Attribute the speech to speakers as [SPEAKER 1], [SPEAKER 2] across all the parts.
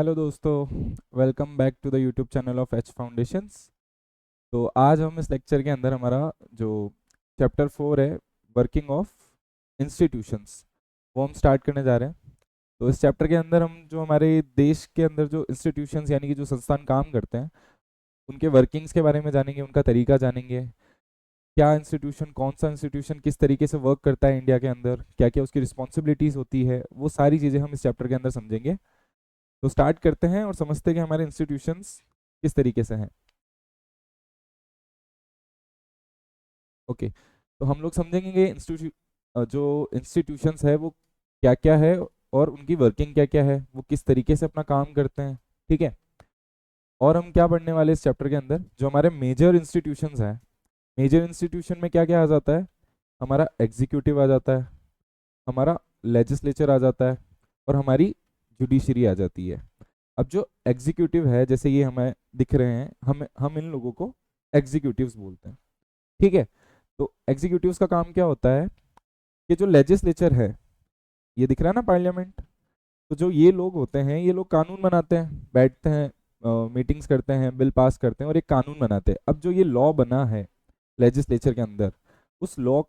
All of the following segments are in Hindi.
[SPEAKER 1] हेलो दोस्तों, welcome back to the YouTube channel of H foundations. तो आज हम इस लेक्चर के अंदर हमारा जो चैप्टर 4 है, वर्किंग ऑफ इंस्टीट्यूशंस, वो हम स्टार्ट करने जा रहे हैं। तो इस चैप्टर के अंदर हम जो हमारे देश के अंदर जो इंस्टीट्यूशंस यानी कि जो संस्थान काम करते हैं उनके वर्किंग्स के बारे में जानेंगे, उनका तरीका जानेंगे। क्या इंस्टीट्यूशन, कौन सा इंस्टीट्यूशन किस तरीके से वर्क करता है इंडिया के अंदर, क्या क्या उसकी रिस्पॉन्सिबिलिटीज़ होती है, वो सारी चीज़ें हम इस चैप्टर के अंदर समझेंगे। तो स्टार्ट करते हैं और समझते हैं कि हमारे इंस्टीट्यूशंस किस तरीके से हैं। ओके, तो हम लोग समझेंगे कि जो इंस्टीट्यूशंस है वो क्या क्या है और उनकी वर्किंग क्या क्या है, वो किस तरीके से अपना काम करते हैं। ठीक है। और हम क्या पढ़ने वाले इस चैप्टर के अंदर, जो हमारे मेजर इंस्टीट्यूशंस हैं, मेजर इंस्टीट्यूशन में क्या क्या आ जाता है। हमारा एग्जीक्यूटिव आ जाता है, हमारा लेजिस्लेचर आ जाता है, और हमारी जुडिशरी आ जाती है। अब जो एग्जीक्यूटिव है, जैसे ये हमें दिख रहे हैं, हम इन लोगों को एग्जीक्यूटिव्स बोलते हैं। ठीक है। तो एग्जीक्यूटिव्स का काम क्या होता है कि जो लेजिस्लेचर है, ये दिख रहा है ना, पार्लियामेंट। तो जो ये लोग होते हैं, ये लोग कानून बनाते हैं, बैठते हैं, मीटिंग्स करते हैं, बिल पास करते हैं और एक कानून बनाते हैं। अब जो ये लॉ बना है लेजिस्लेचर के अंदर, उस लॉ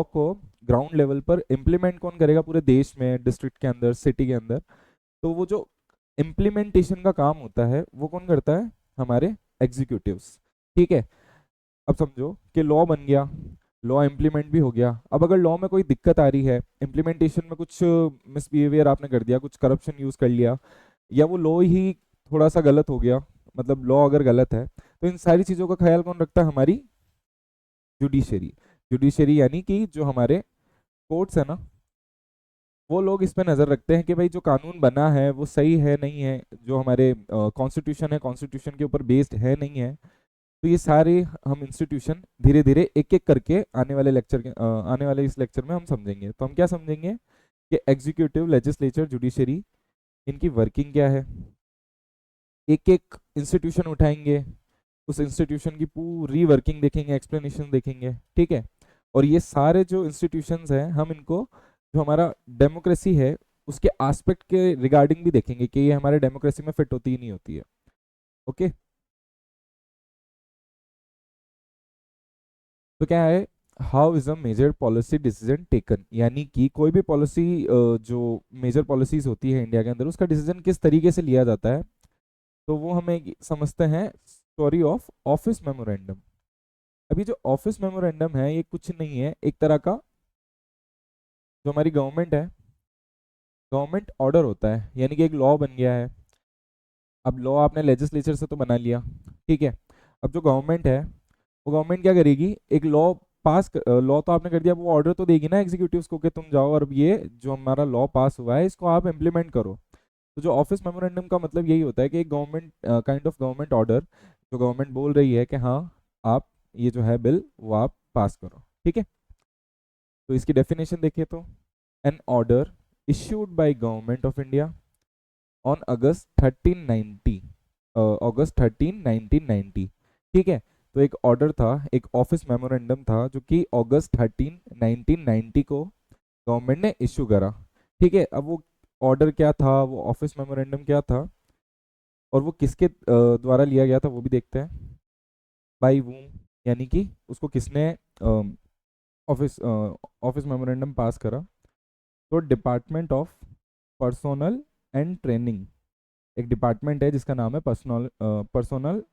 [SPEAKER 1] को ग्राउंड लेवल पर इम्प्लीमेंट कौन करेगा, पूरे देश में, डिस्ट्रिक्ट के अंदर, सिटी के अंदर। तो वो जो इम्प्लीमेंटेशन का काम होता है वो कौन करता है, हमारे एग्जीक्यूटिव्स। ठीक है। अब समझो कि लॉ बन गया, लॉ इम्प्लीमेंट भी हो गया। अब अगर लॉ में कोई दिक्कत आ रही है, इम्प्लीमेंटेशन में कुछ मिसबिहेवियर आपने कर दिया, कुछ करप्शन यूज कर लिया, या वो लॉ ही थोड़ा सा गलत हो गया, मतलब लॉ अगर गलत है, तो इन सारी चीजों का ख्याल कौन रखता है, हमारी जुडिशरी। जुडिशरी यानी कि जो हमारे कोर्ट्स है ना, वो लोग इस पे नज़र रखते हैं कि भाई जो कानून बना है वो सही है नहीं है, जो हमारे कॉन्स्टिट्यूशन है, कॉन्स्टिट्यूशन के ऊपर बेस्ड है नहीं है। तो ये सारे हम इंस्टीट्यूशन धीरे धीरे एक एक करके आने वाले इस लेक्चर में हम समझेंगे। तो हम क्या समझेंगे कि एग्जीक्यूटिव, लेजिस्लेचर, जुडिशरी, इनकी वर्किंग क्या है। एक एक इंस्टीट्यूशन उठाएंगे, उस इंस्टीट्यूशन की पूरी वर्किंग देखेंगे, एक्सप्लेनेशन देखेंगे। ठीक है। और ये सारे जो इंस्टीट्यूशंस हैं, हम इनको, जो हमारा डेमोक्रेसी है उसके एस्पेक्ट के रिगार्डिंग भी देखेंगे कि ये हमारे डेमोक्रेसी में फिट होती ही नहीं होती है। ओके। तो क्या है, how is a major policy decision taken, यानी कि कोई भी पॉलिसी, जो मेजर पॉलिसीज होती है इंडिया के अंदर, उसका डिसीजन किस तरीके से लिया जाता है। तो वो हमें समझते हैं स्टोरी ऑफ ऑफिस मेमोरेंडम। अभी जो ऑफिस मेमोरेंडम है, ये कुछ नहीं है, एक तरह का जो हमारी गवर्नमेंट है, गवर्नमेंट ऑर्डर होता है, यानी कि एक लॉ बन गया है। अब लॉ आपने लेजिस्लेचर से तो बना लिया, ठीक है। अब जो गवर्नमेंट है, वो गवर्नमेंट क्या करेगी, एक लॉ तो आपने कर दिया, वो ऑर्डर तो देगी ना एग्जीक्यूटिव्स को कि तुम जाओ और अब ये जो हमारा लॉ पास हुआ है इसको आप इम्प्लीमेंट करो। तो जो ऑफिस मेमोरेंडम का मतलब यही होता है कि एक government, kind of government order, जो गवर्नमेंट बोल रही है कि हाँ, आप ये जो है बिल वो आप पास करो। ठीक है। तो इसकी डेफिनेशन देखिए तो, an order issued by government of India on August 1390, August 13 1990। ठीक है। तो एक ऑर्डर था, एक ऑफिस मेमोरेंडम था, जो कि अगस्त 13 1990 को गवर्नमेंट ने इश्यू करा। ठीक है। अब वो ऑर्डर क्या था, वो ऑफिस मेमोरेंडम क्या था, और वो किसके द्वारा लिया गया था, वो भी देखते हैं। बाई वूम, यानी कि उसको किसने ऑफिस ऑफिस मेमोरेंडम पास करा। तो department of personnel and training, एक डिपार्टमेंट है जिसका नाम है पर्सोनल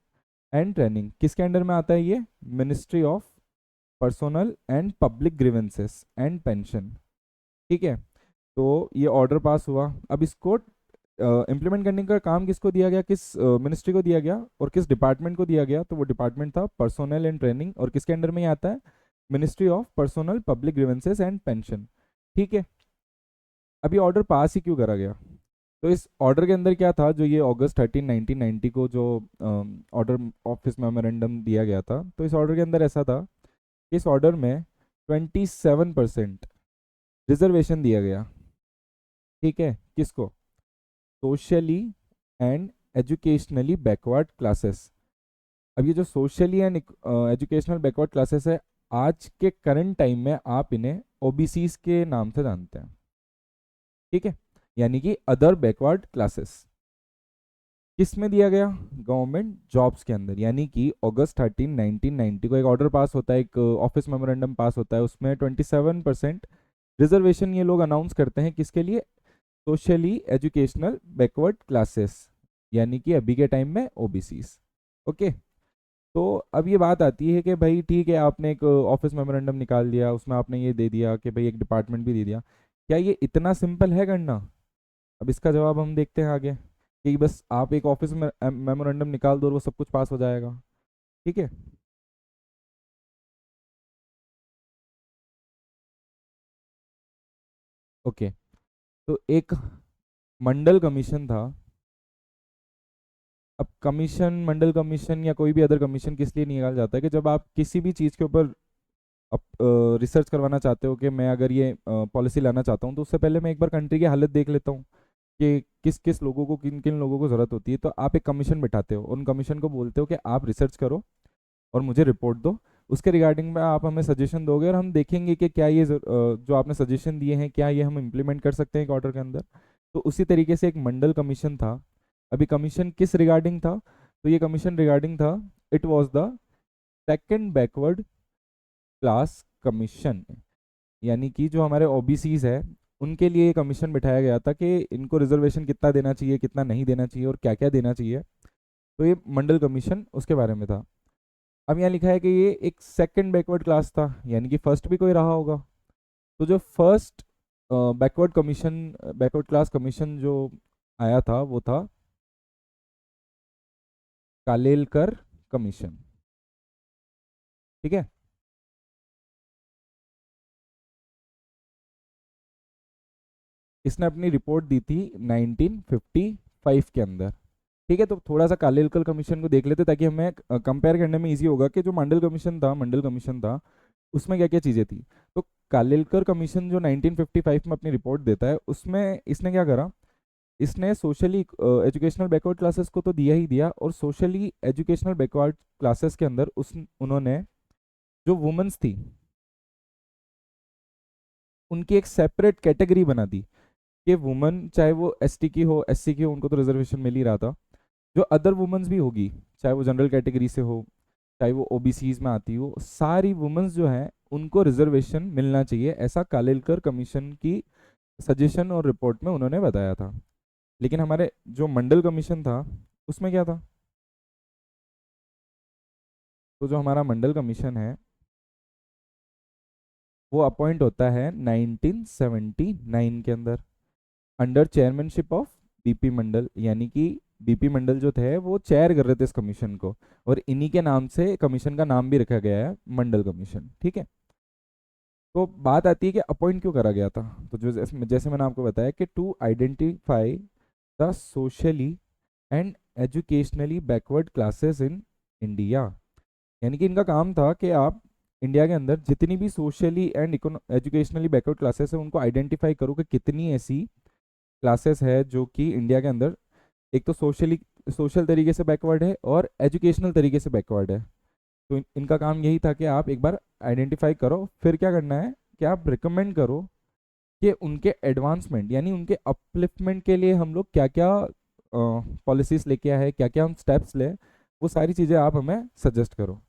[SPEAKER 1] एंड ट्रेनिंग। किसके अंडर में आता है ये, ministry of personnel and public grievances and pension. ठीक है। तो ये ऑर्डर पास हुआ, अब इसको इम्प्लीमेंट करने का काम किसको दिया गया, किस मिनिस्ट्री को दिया गया और किस डिपार्टमेंट को दिया गया। तो वो डिपार्टमेंट था पर्सोनल एंड ट्रेनिंग, और किसके अंडर में ही आता है, ministry of personnel, public grievances and pension. ठीक है। अभी ऑर्डर पास ही क्यों करा गया, तो इस ऑर्डर के अंदर क्या था, जो ये अगस्त 13 1990 को जो ऑर्डर ऑफिस मेमोरेंडम दिया गया था, तो इस ऑर्डर के अंदर ऐसा था कि इस ऑर्डर में 27% रिजर्वेशन दिया गया। ठीक है। किसको, socially and educationally backward classes. अब ये जो socially and educational backward classes है, आज के करंट टाइम में आप इन्हें ओबीसीज के नाम से जानते हैं। ठीक है। यानी कि अदर बैकवर्ड क्लासेस। किस में दिया गया? गवर्नमेंट जॉब्स के अंदर। यानी कि अगस्त 13 1990 को एक ऑर्डर पास होता है, एक ऑफिस मेमोरेंडम पास होता है, उसमें 27% रिजर्वेशन ये लोग अनाउंस करते हैं। किसके लिए? सोशली एजुकेशनल बैकवर्ड क्लासेस, यानी कि अभी के टाइम में ओबीसीज। ओके। तो अब ये बात आती है कि भाई ठीक है, आपने एक ऑफिस मेमोरेंडम निकाल दिया, उसमें आपने ये दे दिया कि भाई एक डिपार्टमेंट भी दे दिया। क्या ये इतना सिंपल है करना? अब इसका जवाब हम देखते हैं आगे, कि बस आप एक ऑफिस में मेमोरेंडम निकाल दो और वो सब कुछ पास हो जाएगा। ठीक है। ओके। तो एक मंडल कमीशन था। अब कमीशन, मंडल कमीशन या कोई भी अदर कमीशन किस लिए निकाला जाता है? कि जब आप किसी भी चीज़ के ऊपर रिसर्च करवाना चाहते हो, कि मैं अगर ये पॉलिसी लाना चाहता हूँ, तो उससे पहले मैं एक बार कंट्री की हालत देख लेता हूँ कि किस किस लोगों को, किन किन लोगों को ज़रूरत होती है। तो आप एक कमीशन बिठाते हो, उन कमीशन को बोलते हो कि आप रिसर्च करो और मुझे रिपोर्ट दो। उसके रिगार्डिंग में आप हमें सजेशन दोगे और हम देखेंगे कि क्या ये जो आपने सजेशन दिए हैं, क्या ये हम इम्प्लीमेंट कर सकते हैं एक ऑर्डर के अंदर। तो उसी तरीके से एक मंडल कमीशन था। अभी कमीशन किस रिगार्डिंग था? तो ये कमीशन रिगार्डिंग था, it was the second backward class commission. यानी कि जो हमारे ओबीसीज है, उनके लिए ये कमीशन बिठाया गया था कि इनको रिजर्वेशन कितना देना चाहिए, कितना नहीं देना चाहिए और क्या क्या देना चाहिए। तो ये मंडल कमीशन उसके बारे में था। अब यहाँ लिखा है कि ये एक सेकंड बैकवर्ड क्लास था, यानी कि फर्स्ट भी कोई रहा होगा। तो जो first backward commission, backward class commission जो आया था, वो था कालेलकर कमीशन। ठीक है। इसने अपनी रिपोर्ट दी थी 1955 के अंदर। ठीक है। तो थोड़ा सा कालेलकर कमीशन को देख लेते ताकि हमें कंपेयर करने में इजी होगा कि जो मंडल कमीशन था उसमें क्या क्या चीज़ें थी। तो कालेलकर कमीशन जो 1955 में अपनी रिपोर्ट देता है, उसमें इसने क्या करा? इसने सोशली एजुकेशनल बैकवर्ड क्लासेस को तो दिया ही दिया, और सोशली एजुकेशनल बैकवर्ड क्लासेस के अंदर उस उन्होंने जो वुमेन्स थी, उनकी एक सेपरेट कैटेगरी बना दी कि वुमन, चाहे वो एसटी की हो, एससी की हो, उनको तो रिजर्वेशन मिल ही रहा था। जो अदर वुमेन्स भी होगी, चाहे वो जनरल कैटेगरी से हो, चाहे वो ओबीसीज में आती हो, सारी वुमेन्स जो हैं उनको रिजर्वेशन मिलना चाहिए, ऐसा कालेलकर कमीशन की सजेशन और रिपोर्ट में उन्होंने बताया था। लेकिन हमारे जो मंडल कमीशन था, उसमें क्या था? तो जो हमारा मंडल कमीशन है, वो अपॉइंट होता है 1979 के अंदर, अंडर चेयरमैनशिप ऑफ बीपी मंडल। यानी कि बीपी मंडल जो थे वो चेयर कर रहे थे इस कमीशन को, और इन्हीं के नाम से कमीशन का नाम भी रखा गया है मंडल कमीशन। ठीक है। तो बात आती है कि अपॉइंट क्यों करा गया था। तो जो जैसे जैसे मैंने आपको बताया कि to identify the socially and educationally backward classes in India. यानी कि इनका काम था कि आप इंडिया के अंदर जितनी भी socially and educationally backward classes है, उनको आइडेंटिफाई करो कि कितनी ऐसी क्लासेस है जो कि इंडिया के अंदर एक तो सोशल तरीके से बैकवर्ड है और एजुकेशनल तरीके से बैकवर्ड है। तो इनका काम यही था कि आप एक बार आइडेंटिफाई करो, फिर क्या करना है कि आप रिकमेंड करो कि उनके एडवांसमेंट यानी उनके अपलिफ्टमेंट के लिए हम लोग क्या क्या पॉलिसीज लेके आए, क्या क्या हम स्टेप्स लें, वो सारी चीज़ें आप हमें सजेस्ट करो।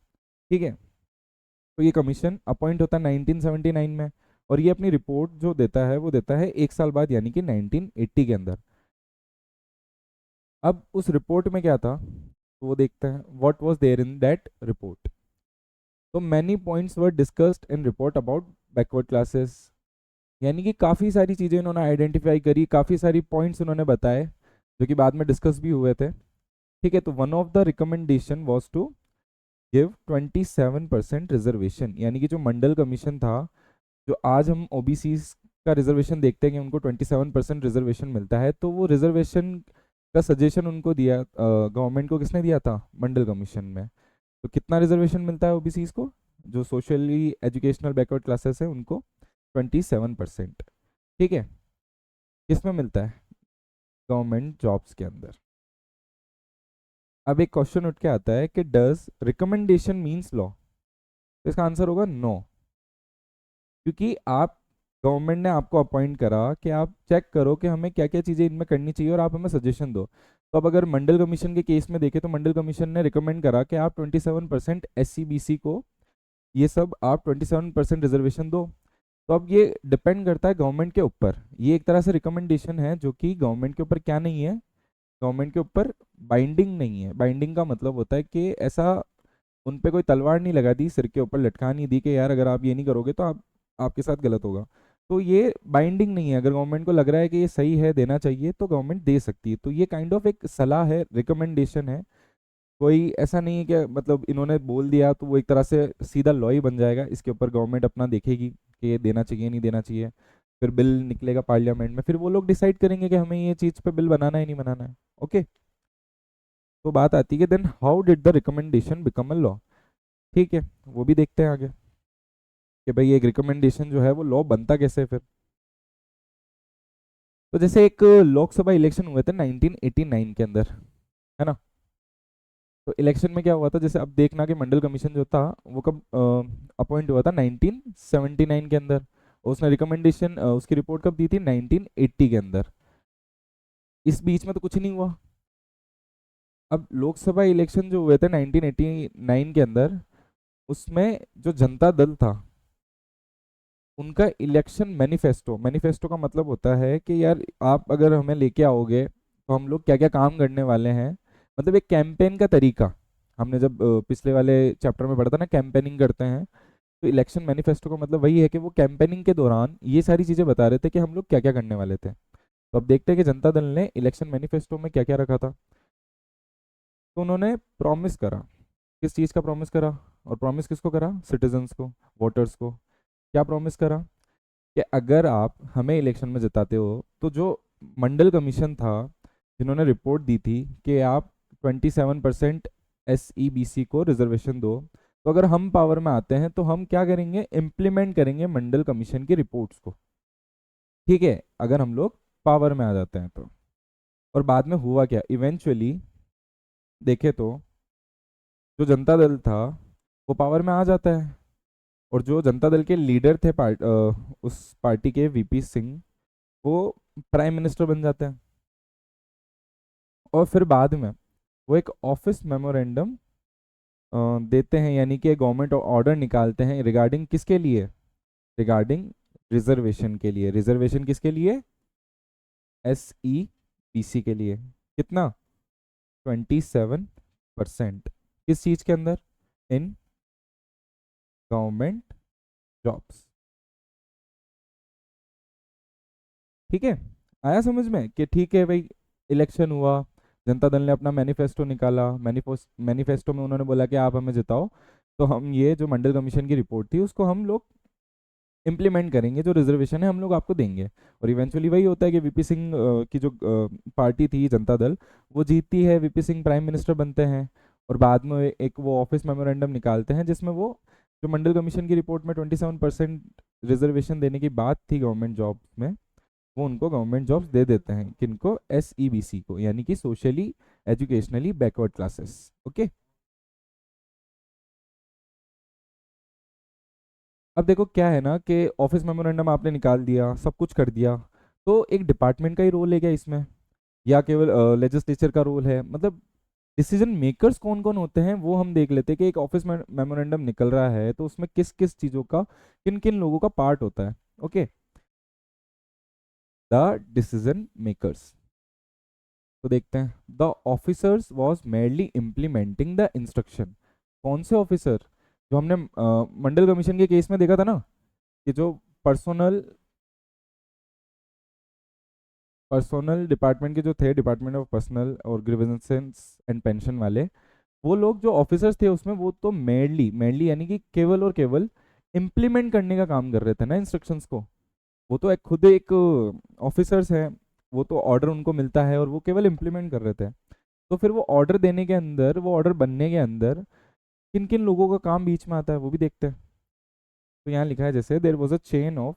[SPEAKER 1] ठीक है। तो ये कमीशन अपॉइंट होता है 1979 में, और ये अपनी रिपोर्ट जो देता है वो देता है एक साल बाद, यानी कि 1980 के अंदर। अब उस रिपोर्ट में क्या था, तो वो देखते हैं what was there in that report. तो many points were discussed in report about backward classes. यानी कि काफ़ी सारी चीज़ें इन्होंने आइडेंटिफाई करी, काफ़ी सारी पॉइंट्स उन्होंने बताए जो कि बाद में डिस्कस भी हुए थे। ठीक है। तो one of the recommendation was to give 27% reservation. यानी कि जो मंडल कमीशन था, जो आज हम ओबीसी का रिजर्वेशन देखते हैं कि उनको 27% रिजर्वेशन मिलता है, तो वो रिजर्वेशन का सजेशन उनको दिया, गवर्नमेंट को किसने दिया था? मंडल कमीशन में। तो कितना रिजर्वेशन मिलता है ओबीसी को, जो सोशली एजुकेशनल बैकवर्ड क्लासेस है उनको? 27%। ठीक है। किस में मिलता है? गवर्नमेंट जॉब्स के अंदर। अब एक क्वेश्चन उठ के आता है कि डज रिकमेंडेशन मीन्स लॉ? तो इसका आंसर होगा नो। क्योंकि आप गवर्नमेंट ने आपको अपॉइंट करा कि आप चेक करो कि हमें क्या क्या चीज़ें इनमें करनी चाहिए और आप हमें सजेशन दो। तो अब अगर मंडल कमीशन के केस में देखें तो मंडल कमीशन ने रिकमेंड करा कि आप 27% SC BC को, ये सब आप 27% रिजर्वेशन दो। तो अब ये डिपेंड करता है गवर्नमेंट के ऊपर, ये एक तरह से रिकमेंडेशन है जो कि गवर्नमेंट के ऊपर क्या नहीं है, गवर्नमेंट के ऊपर बाइंडिंग नहीं है। बाइंडिंग का मतलब होता है कि ऐसा उन पे कोई तलवार नहीं लगा दी, सिर के ऊपर लटका नहीं दी कि यार अगर आप ये नहीं करोगे तो आप आपके साथ गलत होगा। तो ये बाइंडिंग नहीं है, अगर गवर्नमेंट को लग रहा है कि ये सही है देना चाहिए तो गवर्नमेंट दे सकती है। तो ये काइंड ऑफ एक सलाह है, रिकमेंडेशन है। कोई ऐसा नहीं है कि मतलब इन्होंने बोल दिया तो वो एक तरह से सीधा लॉ ही बन जाएगा, इसके ऊपर गवर्नमेंट अपना देखेगी कि ये देना चाहिए नहीं देना चाहिए। फिर बिल निकलेगा पार्लियामेंट में, फिर वो लोग डिसाइड करेंगे कि हमें ये चीज़ पे बिल बनाना है नहीं बनाना है। ओके, तो बात आती है कि then how did the recommendation become a law. ठीक है, वो भी देखते हैं आगे कि भाई एक रिकमेंडेशन जो है वो लॉ बनता कैसे है फिर। तो जैसे एक लोकसभा इलेक्शन हुए थे 1989 के अंदर, है ना। तो इलेक्शन में क्या हुआ था, जैसे अब देखना कि मंडल कमीशन जो था वो कब अपॉइंट हुआ था, 1979 के अंदर। और उसने रिकमेंडेशन उसकी रिपोर्ट कब दी थी, 1980 के अंदर। इस बीच में तो कुछ नहीं हुआ। अब लोकसभा इलेक्शन जो हुए थे 1989 के अंदर, उसमें जो जनता दल था उनका इलेक्शन मैनिफेस्टो, मैनिफेस्टो का मतलब होता है कि यार आप अगर हमें लेके आओगे तो हम लोग क्या क्या काम करने वाले हैं, मतलब एक कैंपेन का तरीका। हमने जब पिछले वाले चैप्टर में पढ़ा था ना, कैंपेनिंग करते हैं। तो इलेक्शन मैनिफेस्टो का मतलब वही है कि वो कैंपेनिंग के दौरान ये सारी चीज़ें बता रहे थे कि हम लोग क्या क्या करने वाले थे। तो अब देखते हैं कि जनता दल ने इलेक्शन मैनिफेस्टो में क्या क्या रखा था। तो उन्होंने प्रॉमिस करा, किस चीज़ का प्रॉमिस करा, और प्रॉमिस किसको करा, सिटीजन्स को, वोटर्स को। क्या प्रॉमिस करा कि अगर आप हमें इलेक्शन में जिताते हो तो जो मंडल कमीशन था जिन्होंने रिपोर्ट दी थी कि आप 27% SEBC को रिजर्वेशन दो, तो अगर हम पावर में आते हैं तो हम क्या करेंगे, इम्प्लीमेंट करेंगे मंडल कमीशन की रिपोर्ट्स को। ठीक है, अगर हम लोग पावर में आ जाते हैं तो। और बाद में हुआ क्या, इवेंचुअली देखे तो जो जनता दल था वो पावर में आ जाता है, और जो जनता दल के लीडर थे उस पार्टी के VP सिंह, वो प्राइम मिनिस्टर बन जाते हैं। और फिर बाद में वो एक ऑफिस मेमोरेंडम देते हैं, यानी कि गवर्नमेंट ऑर्डर निकालते हैं रिगार्डिंग किसके लिए, रिगार्डिंग रिजर्वेशन के लिए। रिजर्वेशन किसके लिए, SEBC के लिए। कितना, 27%। किस चीज़ के अंदर, इन गवर्नमेंट जॉब्स। ठीक है, आया समझ में कि ठीक है भाई, इलेक्शन हुआ, जनता दल ने अपना मैनिफेस्टो निकाला, मैनिफेस्टो में उन्होंने बोला कि आप हमें जिताओ तो हम ये जो मंडल कमीशन की रिपोर्ट थी उसको हम लोग इम्प्लीमेंट करेंगे, जो रिजर्वेशन है हम लोग आपको देंगे। और इवेंचुअली वही होता है कि VP सिंह की जो पार्टी थी जनता दल, वो जीतती है, VP सिंह प्राइम मिनिस्टर बनते हैं। और बाद में एक वो ऑफिस मेमोरेंडम निकालते हैं जिसमें वो जो मंडल कमीशन की रिपोर्ट में 27% रिजर्वेशन देने की बात थी गवर्नमेंट जॉब में, वो उनको गवर्नमेंट जॉब्स दे देते हैं। किनको, SEBC को, यानी कि socially educationally backward classes. Okay, अब देखो क्या है ना कि ऑफिस मेमोरेंडम आपने निकाल दिया, सब कुछ कर दिया, तो एक डिपार्टमेंट का ही रोल है क्या इसमें, या केवल लेजिस्लेचर का रोल है, मतलब डिसीजन मेकर्स कौन कौन होते हैं वो हम देख लेते हैं कि एक ऑफिस मेमोरेंडम निकल रहा है तो उसमें किस किस चीज़ों का, किन किन लोगों का पार्ट होता है। ओके, द डिसीजन मेकर्स, तो देखते हैं। The officers was merely implementing the instruction. कौन से ऑफिसर, जो हमने मंडल कमीशन के केस में देखा था ना, कि जो पर्सोनल पर्सोनल डिपार्टमेंट के जो थे, डिपार्टमेंट ऑफ पर्सनल और ग्रीवेंसेस एंड पेंशन वाले, वो लोग जो ऑफिसर्स थे उसमें, वो तो मेयरली मेयरली यानी कि केवल और केवल इम्प्लीमेंट करने का काम कर रहे थे ना इंस्ट्रक्शंस को। वो तो एक खुद एक ऑफिसर्स हैं, वो तो ऑर्डर उनको मिलता है और वो केवल इम्प्लीमेंट कर रहे थे। तो फिर वो ऑर्डर देने के अंदर, वो ऑर्डर बनने के अंदर किन किन लोगों का काम बीच में आता है वो भी देखते हैं। तो यहाँ लिखा है जैसे there was a chain of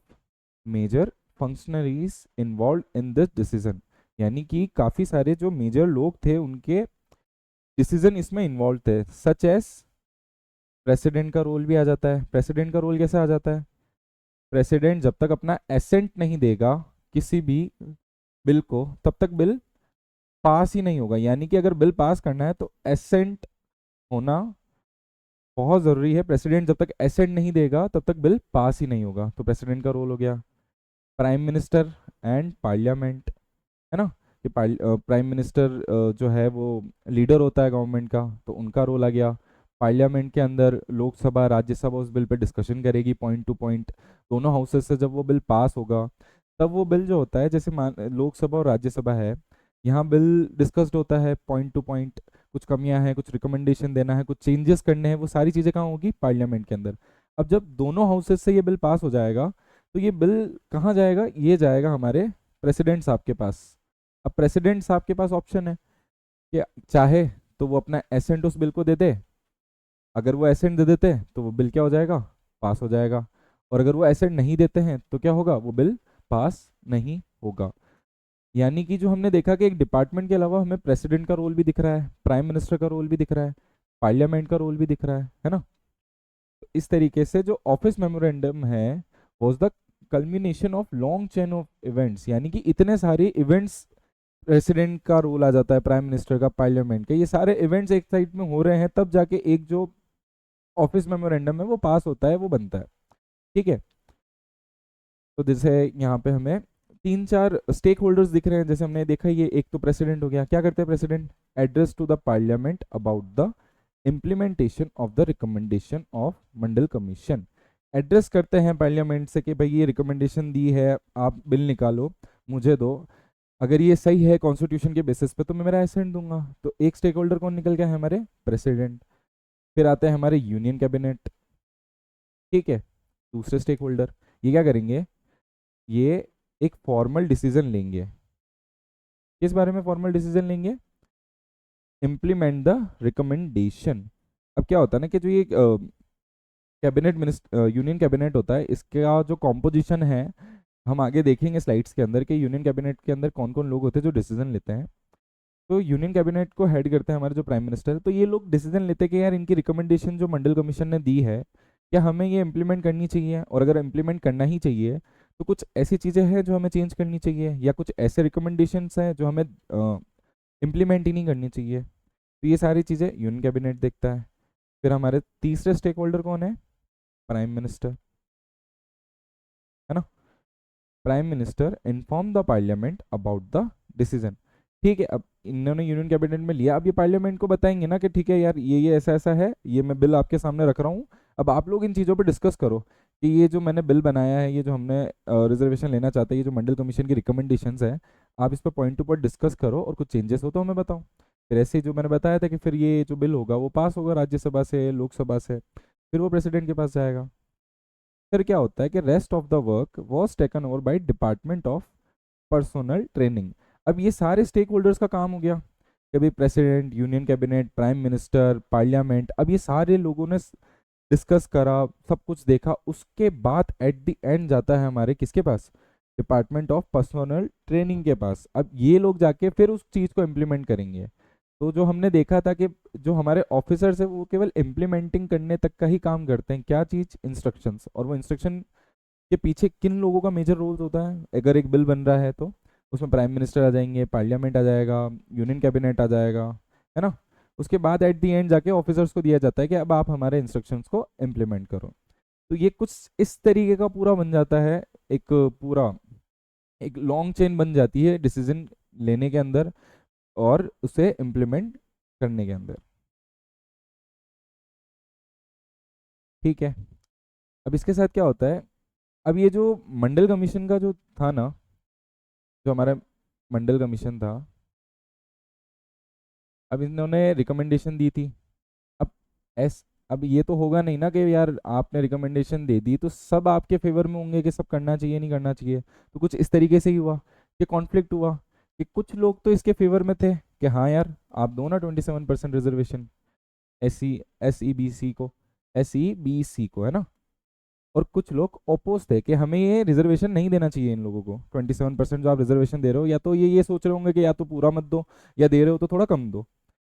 [SPEAKER 1] major functionaries involve in this decision, यानी कि काफ़ी सारे जो मेजर लोग थे उनके डिसीजन इसमें इन्वॉल्व थे। सच एस प्रेसिडेंट का रोल भी आ जाता है। प्रेसिडेंट का रोल कैसे आ जाता है, प्रेसिडेंट जब तक अपना एसेंट नहीं देगा किसी भी बिल को, तब तक बिल पास ही नहीं होगा। यानी कि अगर बिल पास करना है तो एसेंट होना बहुत ज़रूरी है। प्रेसिडेंट जब तक एसेंट नहीं देगा तब तक बिल पास ही नहीं होगा। तो प्रेसिडेंट का रोल हो गया, प्राइम मिनिस्टर एंड पार्लियामेंट, है ना, कि प्राइम मिनिस्टर जो है वो लीडर होता है गवर्नमेंट का, तो उनका रोल आ गया। पार्लियामेंट के अंदर लोकसभा राज्यसभा उस बिल पे डिस्कशन करेगी पॉइंट टू पॉइंट, दोनों हाउसेस से जब वो बिल पास होगा तब वो बिल जो होता है, जैसे मान लोकसभा और राज्यसभा है, यहाँ बिल डिस्कस्ड होता है पॉइंट टू पॉइंट, कुछ कमियां हैं, कुछ रिकमेंडेशन देना है, कुछ चेंजेस करने हैं, वो सारी चीज़ें कहाँ होगी, पार्लियामेंट के अंदर। अब जब दोनों हाउसेस से ये बिल पास हो जाएगा तो ये बिल कहाँ जाएगा, ये जाएगा हमारे प्रेसिडेंट साहब के पास। अब प्रेसिडेंट साहब के पास ऑप्शन है कि चाहे तो वो अपना एसेंट उस बिल को दे दे, अगर वो एसेंट दे देते हैं तो वो बिल क्या हो जाएगा, पास हो जाएगा, और अगर वो एसेंट नहीं देते हैं तो क्या होगा, वो बिल पास नहीं होगा। यानी कि जो हमने देखा कि एक डिपार्टमेंट के अलावा हमें प्रेसिडेंट का रोल भी दिख रहा है, प्राइम मिनिस्टर का रोल भी दिख रहा है, पार्लियामेंट का रोल भी दिख रहा है ना। तो इस तरीके से जो ऑफिस मेमोरेंडम है was the culmination of long chain of events, यानी कि इतने सारे इवेंट्स, प्रेसिडेंट का रोल आ जाता है, प्राइम मिनिस्टर का, पार्लियामेंट के, ये सारे इवेंट्स एक साइड में हो रहे हैं तब जाके एक जो ऑफिस मेमोरेंडम है वो पास होता है, वो बनता है। ठीक है, तो जैसे यहाँ पे हमें तीन चार स्टेक होल्डर्स दिख रहे हैं, जैसे हमने देखा ये एक तो प्रेसिडेंट हो गया, क्या करते हैं president, address to the parliament about the implementation of the recommendation of Mandal commission. Address करते हैं पार्लियामेंट से कि भाई ये रिकमेंडेशन दी है, आप बिल निकालो मुझे दो, अगर ये सही है कॉन्स्टिट्यूशन के बेसिस पे तो मैं मेरा एसेंट दूंगा। तो एक स्टेक होल्डर कौन निकल गया है, हमारे प्रेसिडेंट। फिर आते हैं हमारे यूनियन कैबिनेट, ठीक है, दूसरे स्टेक होल्डर, ये क्या करेंगे, ये एक फॉर्मल डिसीजन लेंगे। किस बारे में फॉर्मल डिसीजन लेंगे, इम्प्लीमेंट द रिकमेंडेशन। अब क्या होता है ना कि जो ये कैबिनेट मिनिस्टर यूनियन कैबिनेट होता है, इसका जो कॉम्पोजिशन है हम आगे देखेंगे स्लाइड्स के अंदर कि यूनियन कैबिनेट के अंदर कौन कौन लोग होते हैं जो डिसीजन लेते हैं। तो यूनियन कैबिनेट को हेड करते हैं हमारे जो प्राइम मिनिस्टर है, तो ये लोग डिसीजन लेते हैं कि यार इनकी रिकमेंडेशन जो मंडल कमीशन ने दी है क्या हमें ये इम्प्लीमेंट करनी चाहिए, और अगर इम्प्लीमेंट करना ही चाहिए तो कुछ ऐसी चीज़ें हैं जो हमें चेंज करनी चाहिए, या कुछ ऐसे रिकमेंडेशंस हैं जो हमें इम्प्लीमेंट ही नहीं करनी चाहिए। तो ये सारी चीज़ें यूनियन कैबिनेट देखता है। फिर हमारे तीसरे स्टेक होल्डर कौन है, प्राइम मिनिस्टर, है ना। Prime minister inform the parliament about the decision. ठीक है, अब इन्होंने यूनियन कैबिनेट में लिया, अब ये पार्लियामेंट को बताएंगे ना कि ठीक है यार ये ऐसा ऐसा है, ये मैं बिल आपके सामने रख रहा हूँ, अब आप लोग इन चीज़ों पे डिस्कस करो कि ये जो मैंने बिल बनाया है, ये जो हमने रिजर्वेशन लेना चाहते हैं, ये जो मंडल कमीशन की रिकमेंडेशंस है, आप इस पर पॉइंट टू पॉइंट डिस्कस करो और कुछ चेंजेस हो तो हमें बताओ। फिर ऐसे ही जो मैंने बताया था कि फिर ये जो बिल होगा वो पास होगा राज्यसभा से, लोकसभा से, फिर वो प्रेसिडेंट के पास जाएगा। फिर क्या होता है कि rest of the work was taken over by department of personal training. अब ये सारे स्टेक होल्डर्स का काम हो गया, कभी president, union cabinet, prime minister, parliament, अब ये सारे लोगों ने डिस्कस करा, सब कुछ देखा, उसके बाद एट द एंड जाता है हमारे किसके पास, डिपार्टमेंट ऑफ पर्सनल ट्रेनिंग के पास। अब ये लोग जाके फिर उस चीज़ को इम्प्लीमेंट करेंगे। तो जो हमने देखा था कि जो हमारे ऑफिसर्स है वो केवल इम्प्लीमेंटिंग करने तक का ही काम करते हैं, क्या चीज़, इंस्ट्रक्शंस, और वो इंस्ट्रक्शन के पीछे किन लोगों का मेजर रोल होता है, अगर एक बिल बन रहा है तो उसमें प्राइम मिनिस्टर आ जाएंगे, पार्लियामेंट आ जाएगा, यूनियन कैबिनेट आ जाएगा, है ना। उसके बाद एट द एंड जाके ऑफिसर्स को दिया जाता है कि अब आप हमारे इंस्ट्रक्शंस को इम्प्लीमेंट करो। तो ये कुछ इस तरीके का पूरा बन जाता है, एक पूरा एक लॉन्ग चेन बन जाती है डिसीजन लेने के अंदर और उसे इम्प्लीमेंट करने के अंदर। ठीक है, अब इसके साथ क्या होता है, अब ये जो मंडल कमीशन का जो था ना, जो हमारा मंडल कमीशन था, अब इन्होंने रिकमेंडेशन दी थी। अब एस अब ये तो होगा नहीं ना कि यार आपने रिकमेंडेशन दे दी तो सब आपके फेवर में होंगे कि सब करना चाहिए नहीं करना चाहिए। तो कुछ इस तरीके से ही हुआ कि कॉन्फ्लिक्ट हुआ, कि कुछ लोग तो इसके फेवर में थे कि हाँ यार आप दो ना 27% reservation S E B C को, है ना। और कुछ लोग ओपोज थे कि हमें ये रिजर्वेशन नहीं देना चाहिए, इन लोगों को 27% जो आप रिजर्वेशन दे रहे हो, या तो ये सोच रहे होंगे कि या तो पूरा मत दो, या दे रहे हो तो थोड़ा कम दो।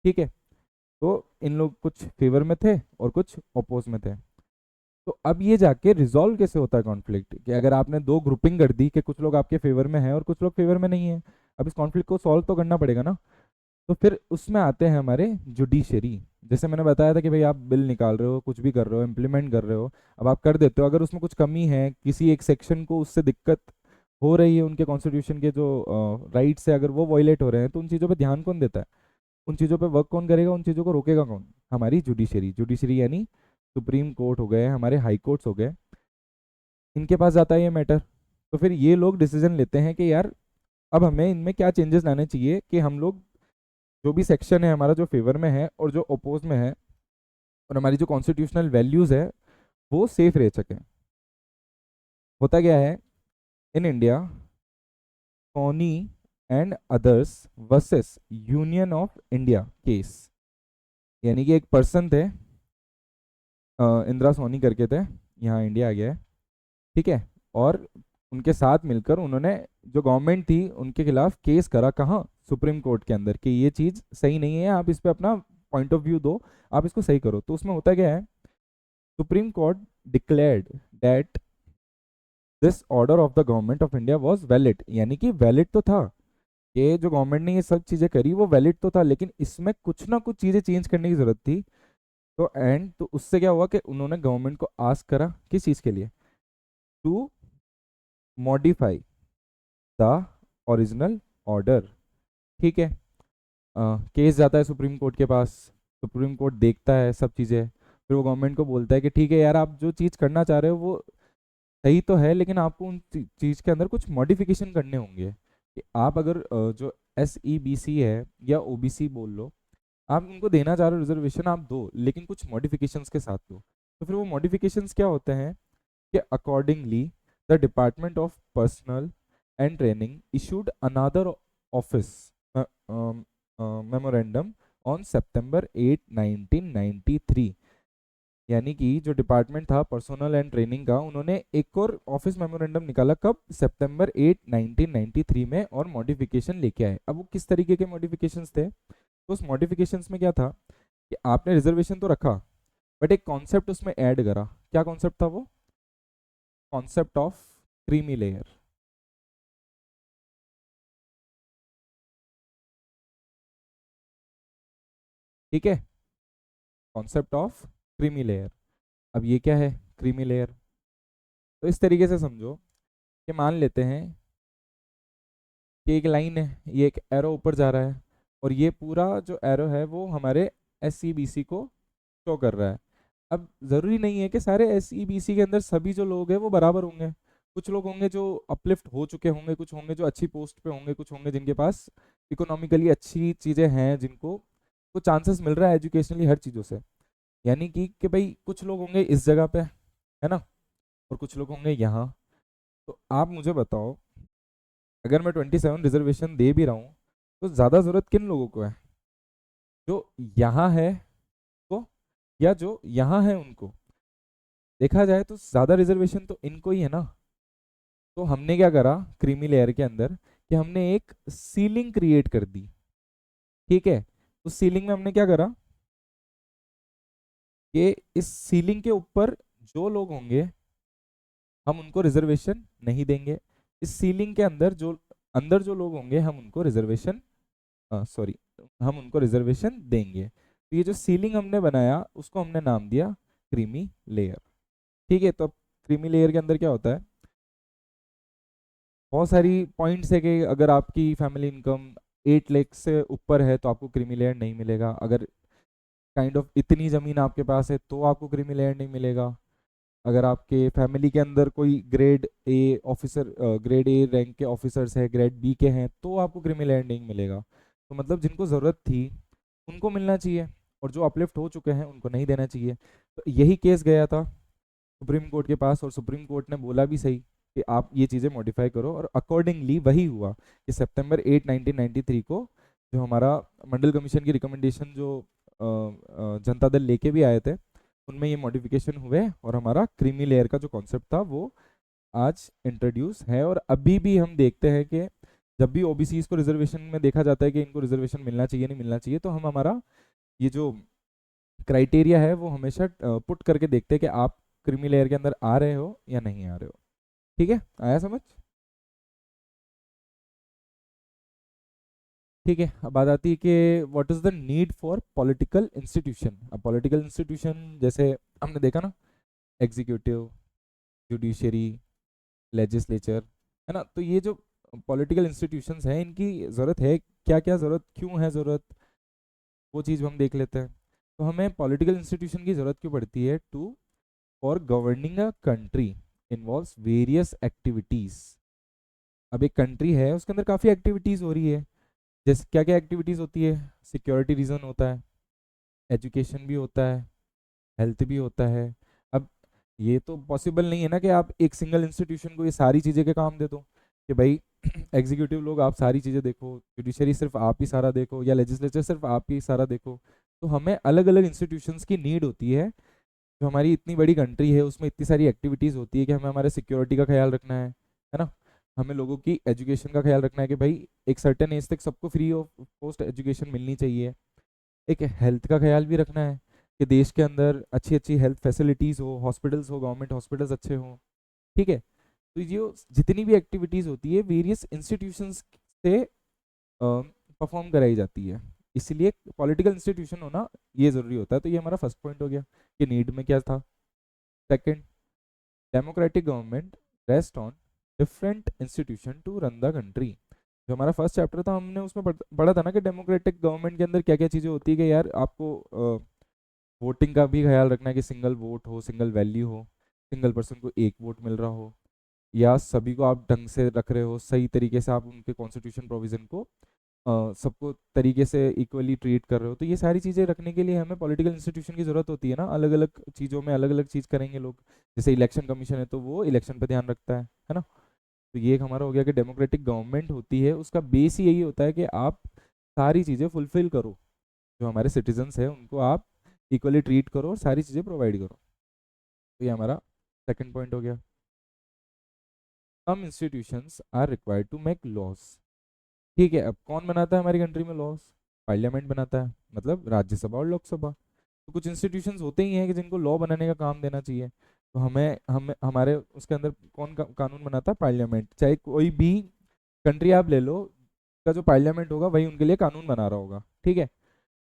[SPEAKER 1] ठीक है, तो इन लोग कुछ फेवर में थे और कुछ ओपोज में थे। तो अब ये जाके रिजॉल्व कैसे होता है कॉन्फ्लिक्ट, कि अगर आपने दो ग्रुपिंग कर दी कि कुछ लोग आपके फेवर में हैं और कुछ लोग फेवर में नहीं है, अब इस कॉन्फ्लिक्ट को सॉल्व तो करना पड़ेगा ना। तो फिर उसमें आते हैं हमारे जुडिशरी। जैसे मैंने बताया था कि भाई आप बिल निकाल रहे हो, कुछ भी कर रहे हो, इम्प्लीमेंट कर रहे हो, अब आप कर देते हो, अगर उसमें कुछ कमी है, किसी एक सेक्शन को उससे दिक्कत हो रही है, उनके कॉन्स्टिट्यूशन के जो राइट्स है अगर वो वॉयलेट हो रहे हैं, तो उन चीज़ों पे ध्यान कौन देता है, उन चीज़ों पे वर्क कौन करेगा, उन चीज़ों को रोकेगा कौन? हमारी जुडिशरी। जुडिशरी यानी सुप्रीम कोर्ट हो गए, हमारे हाई कोर्ट्स हो गए, इनके पास जाता है ये मैटर। तो फिर ये लोग डिसीजन लेते हैं कि यार अब हमें इनमें क्या चेंजेस लाने चाहिए कि हम लोग जो भी सेक्शन है हमारा जो फेवर में है और जो अपोज में है, और हमारी जो कॉन्स्टिट्यूशनल वैल्यूज है वो सेफ रह सके। होता क्या है in India, Sawhney and others versus Union of India case, यानी कि एक पर्सन थे, इंदिरा सोनी करके थे, यहाँ इंडिया आ गया है, ठीक है, और उनके साथ मिलकर उन्होंने जो गवर्नमेंट थी उनके खिलाफ केस करा, कहाँ? सुप्रीम कोर्ट के अंदर, कि ये चीज़ सही नहीं है, आप इस पे अपना पॉइंट ऑफ व्यू दो, आप इसको सही करो। तो उसमें होता क्या है, supreme court declared that this order of the government of India was valid, यानी कि वैलिड तो था, कि जो गवर्नमेंट ने ये सब चीज़ें करी वो वैलिड तो था, लेकिन इसमें कुछ ना कुछ चीज़ें चेंज करने की ज़रूरत थी। तो उससे क्या हुआ कि उन्होंने गवर्नमेंट को आस्क करा, किस चीज़ के लिए? To modify the original order, ठीक है। केस जाता है सुप्रीम कोर्ट के पास, सुप्रीम कोर्ट देखता है सब चीज़ें, फिर वो गवर्नमेंट को बोलता है कि ठीक है यार, आप जो चीज़ करना चाह रहे हो वो सही तो है, लेकिन आपको उन चीज़ के अंदर कुछ मॉडिफिकेशन करने होंगे, कि आप अगर जो SEBC है या OBC बोल लो, आप उनको देना चाह रहे हो रिजर्वेशन, आप दो, लेकिन कुछ मॉडिफिकेशंस के साथ दो। तो फिर वो मॉडिफिकेशंस क्या होते हैं कि accordingly the department of personal and training issued another office memorandum on September 8 1993, यानी कि जो डिपार्टमेंट था पर्सनल एंड ट्रेनिंग का, उन्होंने एक और ऑफिस मेमोरेंडम निकाला, कब? September 8 1993 में, और मॉडिफिकेशन लेके आए। अब वो किस तरीके के मॉडिफिकेशंस थे? तो उस मॉडिफिकेशंस में क्या था कि आपने रिजर्वेशन तो रखा, बट एक कॉन्सेप्ट उसमें ऐड करा। क्या कॉन्सेप्ट था वो? कॉन्सेप्ट ऑफ क्रीमी लेयर, ठीक है, कॉन्सेप्ट ऑफ क्रीमी लेयर। अब ये क्या है क्रीमी लेयर? तो इस तरीके से समझो कि मान लेते हैं कि एक लाइन है, ये एक एरो ऊपर जा रहा है, और ये पूरा जो एरो है वो हमारे SEBC को शो कर रहा है। अब ज़रूरी नहीं है कि सारे SEBC के अंदर सभी जो लोग हैं वो बराबर होंगे, कुछ लोग होंगे जो अपलिफ्ट हो चुके होंगे, कुछ होंगे जो अच्छी पोस्ट पे होंगे, कुछ होंगे जिनके पास इकोनॉमिकली अच्छी चीज़ें हैं, जिनको कुछ चांसेस मिल रहा है एजुकेशनली हर चीज़ों से, यानी कि भाई कुछ लोग होंगे इस जगह पे, है ना, और कुछ लोग होंगे यहाँ। तो आप मुझे बताओ, अगर मैं 27 रिजर्वेशन दे भी रहा हूँ, तो ज़्यादा ज़रूरत किन लोगों को है? जो यहाँ है को, या जो यहाँ है उनको? देखा जाए तो ज़्यादा रिजर्वेशन तो इनको ही है ना। तो हमने क्या करा क्रीमी लेयर के अंदर, कि हमने एक सीलिंग क्रिएट कर दी, ठीक है। उस सीलिंग में हमने क्या करा कि इस सीलिंग के ऊपर जो लोग होंगे हम उनको रिजर्वेशन नहीं देंगे, इस सीलिंग के अंदर जो लोग होंगे हम उनको रिजर्वेशन, सॉरी, हम उनको रिजर्वेशन देंगे। तो ये जो सीलिंग हमने बनाया उसको हमने नाम दिया क्रीमी लेयर, ठीक है। तो अब क्रीमी लेयर के अंदर क्या होता है, बहुत सारी पॉइंट्स है कि अगर आपकी फैमिली इनकम 8 लाख से ऊपर है तो आपको क्रीमी लेयर नहीं मिलेगा, अगर काइंड ऑफ इतनी ज़मीन आपके पास है तो आपको क्रीमी लेयर नहीं मिलेगा, अगर आपके फैमिली के अंदर कोई ग्रेड ए रैंक के ऑफिसर्स है, ग्रेड बी के हैं, तो आपको क्रीमी लेयर नहीं मिलेगा। तो मतलब जिनको ज़रूरत थी उनको मिलना चाहिए, और जो अपलिफ्ट हो चुके हैं उनको नहीं देना चाहिए। तो यही केस गया था सुप्रीम कोर्ट के पास, और सुप्रीम कोर्ट ने बोला भी सही कि आप ये चीज़ें मॉडिफाई करो, और अकॉर्डिंगली वही हुआ कि September 8 1993 को जो हमारा मंडल कमीशन की रिकमेंडेशन जो जनता दल लेके भी आए थे, उनमें ये मॉडिफिकेशन हुए, और हमारा क्रीमी लेयर का जो कॉन्सेप्ट था वो आज इंट्रोड्यूस है। और अभी भी हम देखते हैं कि जब भी OBCs को रिजर्वेशन में देखा जाता है कि इनको रिजर्वेशन मिलना चाहिए नहीं मिलना चाहिए, तो हम हमारा ये जो क्राइटेरिया है वो हमेशा पुट करके देखते हैं कि आप क्रीमी लेयर के अंदर आ रहे हो या नहीं आ रहे हो। ठीक है, आया समझ। ठीक है, अब बात आती है कि what is the need for political institution. अब पॉलिटिकल इंस्टीट्यूशन जैसे हमने देखा ना, एग्जीक्यूटिव, जुडिशरी, लेजिस्लेचर, है ना। तो ये जो पॉलिटिकल इंस्टीट्यूशंस हैं इनकी ज़रूरत है क्या, क्या ज़रूरत, क्यों है ज़रूरत, वो चीज़ हम देख लेते हैं। तो हमें पॉलिटिकल इंस्टीट्यूशन की ज़रूरत क्यों पड़ती है, to for governing a country involves various activities. अब एक कंट्री है उसके अंदर काफ़ी एक्टिविटीज़ हो रही है, जैसे क्या क्या एक्टिविटीज़ होती है, सिक्योरिटी रीज़न होता है, एजुकेशन भी होता है, हेल्थ भी होता है। अब ये तो पॉसिबल नहीं है ना कि आप एक सिंगल इंस्टीट्यूशन को ये सारी चीज़ें के काम दे दो कि भाई एग्जीक्यूटिव लोग आप सारी चीज़ें देखो, जुडिशरी सिर्फ आप ही सारा देखो, या लेजिस्लेचर सिर्फ आप ही सारा देखो। तो हमें अलग अलग इंस्टीट्यूशंस की नीड होती है। जो हमारी इतनी बड़ी कंट्री है उसमें इतनी सारी एक्टिविटीज़ होती है कि हमें हमारे सिक्योरिटी का ख्याल रखना है ना। हमें लोगों की एजुकेशन का ख्याल रखना है कि भाई एक सर्टेन एज तक सबको फ्री ऑफ कॉस्ट एजुकेशन मिलनी चाहिए। एक हेल्थ का ख्याल भी रखना है कि देश के अंदर अच्छी अच्छी हेल्थ फैसिलिटीज़ हो, हॉस्पिटल्स हो, गवर्नमेंट हॉस्पिटल्स अच्छे हों। ठीक है, तो ये जितनी भी एक्टिविटीज़ होती है वेरियस इंस्टीट्यूशंस से परफॉर्म कराई जाती है, इसलिए पॉलिटिकल इंस्टीट्यूशन होना ये ज़रूरी होता है। तो ये हमारा फर्स्ट पॉइंट हो गया कि नीड में क्या था। Second, democratic government rest on different institution to run the country. जो हमारा फर्स्ट चैप्टर था हमने उसमें पढ़ा था ना कि डेमोक्रेटिक गवर्नमेंट के अंदर क्या क्या चीज़ें होती है, कि यार आपको वोटिंग का भी ख्याल रखना है कि सिंगल वोट हो, सिंगल वैल्यू हो, सिंगल पर्सन को एक वोट मिल रहा हो, या सभी को आप ढंग से रख रहे हो, सही तरीके से आप उनके कॉन्स्टिट्यूशन प्रोविजन को सबको तरीके से इक्वली ट्रीट कर रहे हो। तो ये सारी चीज़ें रखने के लिए हमें पॉलिटिकल इंस्टीट्यूशन की ज़रूरत होती है ना। अलग अलग चीज़ों में अलग अलग चीज़ करेंगे लोग, जैसे इलेक्शन कमीशन है तो वो इलेक्शन पे ध्यान रखता है ना। तो ये एक हमारा हो गया कि डेमोक्रेटिक गवर्नमेंट होती है उसका बेस ही यही होता है कि आप सारी चीज़ें फुलफिल करो, जो हमारे सिटीजन्स हैं उनको आप इक्वली ट्रीट करो और सारी चीज़ें प्रोवाइड करो। तो ये हमारा सेकंड पॉइंट हो गया। Some institutions are required to make laws. ठीक है, अब कौन बनाता है हमारी कंट्री में लॉज, पार्लियामेंट बनाता है, मतलब राज्यसभा और लोकसभा। तो कुछ इंस्टीट्यूशंस होते ही हैं कि जिनको लॉ बनाने का काम देना चाहिए। तो हमें हमारे उसके अंदर कौन कानून बनाता है, पार्लियामेंट। चाहे कोई भी कंट्री आप ले लो, का जो पार्लियामेंट होगा वही उनके लिए कानून बना रहा होगा। ठीक है,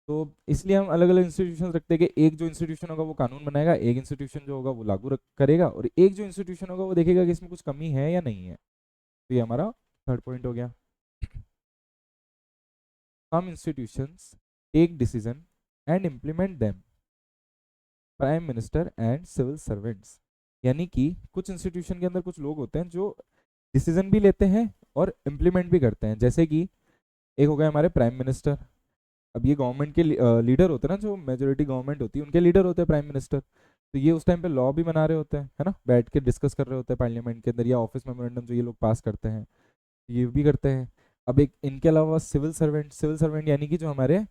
[SPEAKER 1] तो इसलिए हम अलग अलग इंस्टीट्यूशन रखते हैं कि एक जो इंस्टीट्यूशन होगा वो कानून बनाएगा, एक इंस्टीट्यूशन जो होगा वो लागू करेगा, और एक जो इंस्टीट्यूशन होगा वो देखेगा कि इसमें कुछ कमी है या नहीं है। तो ये हमारा थर्ड पॉइंट हो गया। Some institutions take decision and implement them, prime minister and civil servants. यानी कि कुछ इंस्टीट्यूशन के अंदर कुछ लोग होते हैं जो डिसीजन भी लेते हैं और इम्प्लीमेंट भी करते हैं। जैसे कि एक हो गए हमारे प्राइम मिनिस्टर। अब ये गवर्नमेंट के लीडर होते हैं ना, जो मेजोरिटी गवर्नमेंट होती है उनके लीडर होते हैं प्राइम मिनिस्टर। तो ये उस टाइम पे लॉ भी बना रहे होते हैं, है ना, बैठ के डिस्कस कर रहे होते हैं पार्लियामेंट के अंदर, या ऑफिस मेमोरेंडम जो ये लोग पास करते हैं ये भी करते हैं। अब एक इनके अलावा सिविल सर्वेंट, सिविल सर्वेंट यानी कि जो हमारे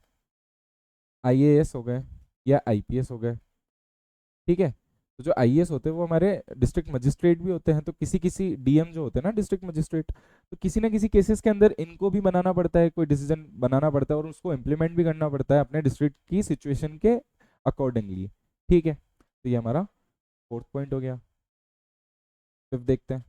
[SPEAKER 1] आईएएस हो गए या आईपीएस हो गए। ठीक है, तो जो आईएएस होते हैं वो हमारे डिस्ट्रिक्ट मजिस्ट्रेट भी होते हैं। तो किसी किसी डीएम जो होते हैं ना, डिस्ट्रिक्ट मजिस्ट्रेट, तो किसी ना किसी केसेस के अंदर इनको भी बनाना पड़ता है, कोई डिसीजन बनाना पड़ता है और उसको इम्प्लीमेंट भी करना पड़ता है अपने डिस्ट्रिक्ट की सिचुएशन के अकॉर्डिंगली। ठीक है, तो ये हमारा फोर्थ पॉइंट हो गया। फिफ्थ देखते हैं,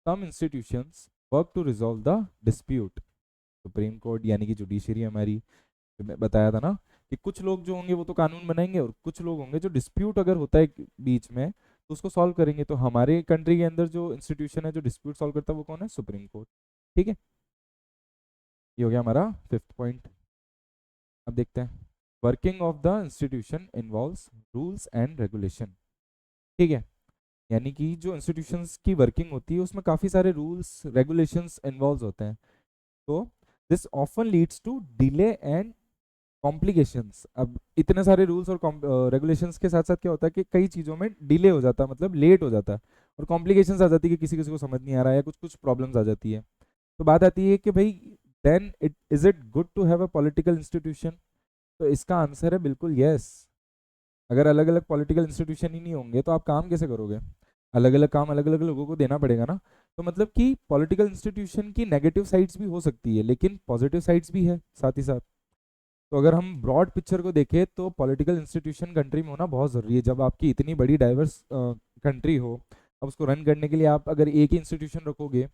[SPEAKER 1] some institutions work to resolve the dispute. Supreme court यानी कि जुडिशरी हमारी, जो मैं बताया था ना कि कुछ लोग जो होंगे वो तो कानून बनाएंगे और कुछ लोग होंगे जो डिस्प्यूट अगर होता है बीच में तो उसको सॉल्व करेंगे। तो हमारे कंट्री के अंदर जो इंस्टीट्यूशन है जो डिस्प्यूट सॉल्व करता है वो कौन है, सुप्रीम कोर्ट। ठीक है, ये हो गया हमारा फिफ्थ पॉइंट। अब देखते हैं, working of the institution involves rules and regulation. ठीक है, यानी कि जो इंस्टीट्यूशंस की वर्किंग होती है उसमें काफ़ी सारे रूल्स रेगुलेशंस इन्वॉल्व होते हैं। तो this often leads to delay and complications. अब इतने सारे रूल्स और रेगुलेशंस के साथ साथ क्या होता है कि कई चीज़ों में डिले हो जाता है, मतलब लेट हो जाता है, और कॉम्प्लिकेशंस आ जाती है कि किसी किसी को समझ नहीं आ रहा है या कुछ कुछ प्रॉब्लम्स आ जाती है। तो बात आती है कि भाई then it is it good to have a political institution. तो इसका आंसर है बिल्कुल यस। अगर अलग अलग पॉलिटिकल इंस्टीट्यूशन ही नहीं होंगे तो आप काम कैसे करोगे, अलग अलग काम अलग अलग लोगों को देना पड़ेगा ना। तो मतलब कि पॉलिटिकल इंस्टीट्यूशन की नेगेटिव साइड्स भी हो सकती है लेकिन पॉजिटिव साइड्स भी है साथ ही साथ। तो अगर हम ब्रॉड पिक्चर को देखें तो पॉलिटिकल इंस्टीट्यूशन कंट्री में होना बहुत ज़रूरी है। जब आपकी इतनी बड़ी डाइवर्स कंट्री हो, अब उसको रन करने के लिए आप अगर एक ही इंस्टीट्यूशन रखोगे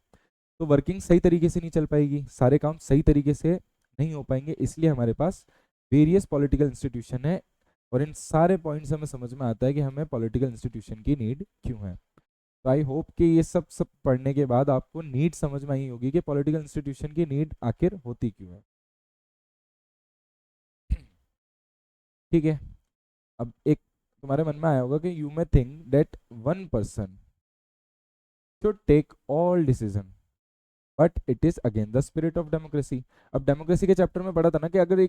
[SPEAKER 1] तो वर्किंग सही तरीके से नहीं चल पाएगी, सारे काम सही तरीके से नहीं हो पाएंगे। इसलिए हमारे पास वेरियस पॉलिटिकल इंस्टीट्यूशन है, और इन सारे पॉइंट्स हमें समझ में आता है कि हमें पॉलिटिकल इंस्टीट्यूशन की नीड क्यों है। तो आई होप कि ये सब पढ़ने के बाद आपको नीड समझ में आई होगी कि पॉलिटिकल इंस्टीट्यूशन की नीड आखिर होती क्यों है। ठीक है। अब एक तुम्हारे मन में आया होगा कि you may think that one person should take all decision but it is again the spirit of democracy. अब डेमोक्रेसी के चैप्टर में पढ़ा था ना कि अगर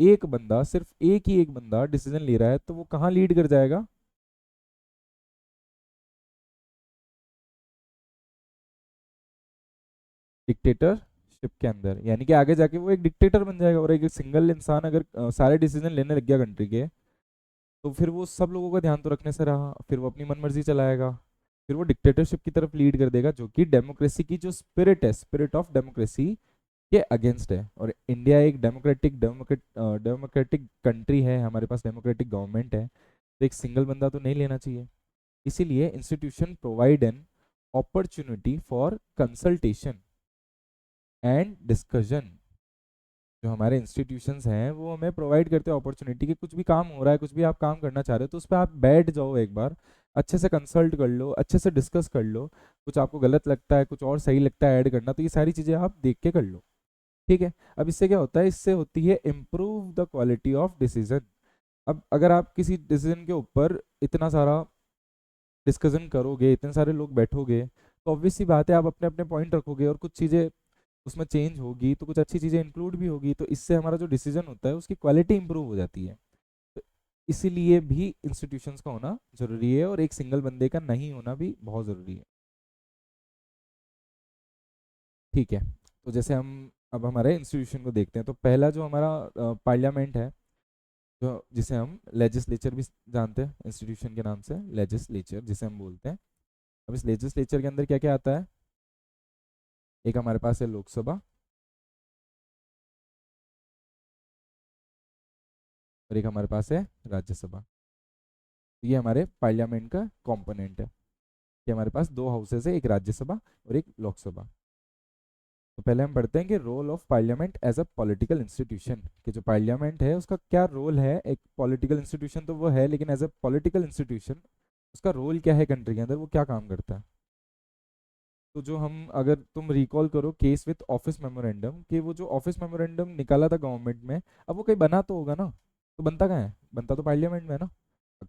[SPEAKER 1] एक बंदा, सिर्फ एक बंदा डिसीजन ले रहा है तो वो कहाँ लीड कर जाएगा? डिक्टेटरशिप के अंदर, यानी कि आगे जाके वो एक डिक्टेटर बन जाएगा। और एक सिंगल इंसान अगर सारे डिसीजन लेने लग गया कंट्री के, तो फिर वो सब लोगों का ध्यान तो रखने से रहा, फिर वो अपनी मनमर्जी चलाएगा, फिर वो डिक्टेटरशिप की तरफ लीड कर देगा, जो कि डेमोक्रेसी की जो स्पिरिट है, स्पिरिट ऑफ डेमोक्रेसी के अगेंस्ट है। और इंडिया एक डेमोक्रेटिक कंट्री है, हमारे पास डेमोक्रेटिक गवर्नमेंट है, तो एक सिंगल बंदा तो नहीं लेना चाहिए। इसीलिए institution provide an opportunity for consultation and discussion. जो हमारे इंस्टीट्यूशंस हैं वो हमें प्रोवाइड करते हैं अपॉर्चुनिटी कि कुछ भी काम हो रहा है, कुछ भी आप काम करना चाह रहे हो, तो उस पर आप बैठ जाओ, एक बार अच्छे से कंसल्ट कर लो, अच्छे से डिस्कस कर लो। कुछ आपको गलत लगता है, कुछ और सही लगता है ऐड करना, तो ये सारी चीज़ें आप देख के कर लो। ठीक है। अब इससे क्या होता है? इससे होती है improve the quality of decision. अब अगर आप किसी डिसीजन के ऊपर इतना सारा डिस्कशन करोगे, इतने सारे लोग बैठोगे, तो ऑब्वियस सी बात है आप अपने अपने पॉइंट रखोगे, और कुछ चीज़ें उसमें चेंज होगी तो कुछ अच्छी चीज़ें इंक्लूड भी होगी, तो इससे हमारा जो डिसीजन होता है उसकी क्वालिटी इंप्रूव हो जाती है। तो इसीलिए भी इंस्टीट्यूशंस का होना जरूरी है, और एक सिंगल बंदे का नहीं होना भी बहुत ज़रूरी है। ठीक है। तो जैसे हम अब हमारे इंस्टीट्यूशन को देखते हैं, तो पहला जो हमारा पार्लियामेंट है, जो जिसे हम लेजिस्लेचर भी जानते हैं, इंस्टीट्यूशन के नाम से लेजिस्लेचर जिसे हम बोलते हैं। अब इस लेजिस्लेचर के अंदर क्या क्या आता है? एक हमारे पास है लोकसभा, और एक हमारे पास है राज्यसभा। ये हमारे पार्लियामेंट का कंपोनेंट है कि हमारे पास दो हाउसेस है, एक राज्यसभा और एक लोकसभा। तो पहले हम पढ़ते हैं कि role of parliament as a political institution, कि जो पार्लियामेंट है उसका क्या रोल है। एक पॉलिटिकल इंस्टीट्यूशन तो वो है, लेकिन एज अ पॉलिटिकल इंस्टीट्यूशन उसका रोल क्या है कंट्री के अंदर, वो क्या काम करता है। तो जो हम, अगर तुम रिकॉल करो केस विथ ऑफिस मेमोरेंडम, कि वो जो ऑफिस मेमोरेंडम निकाला था गवर्नमेंट में, अब वो कहीं बना तो होगा ना, तो बनता कहाँ है? बनता तो पार्लियामेंट में है ना।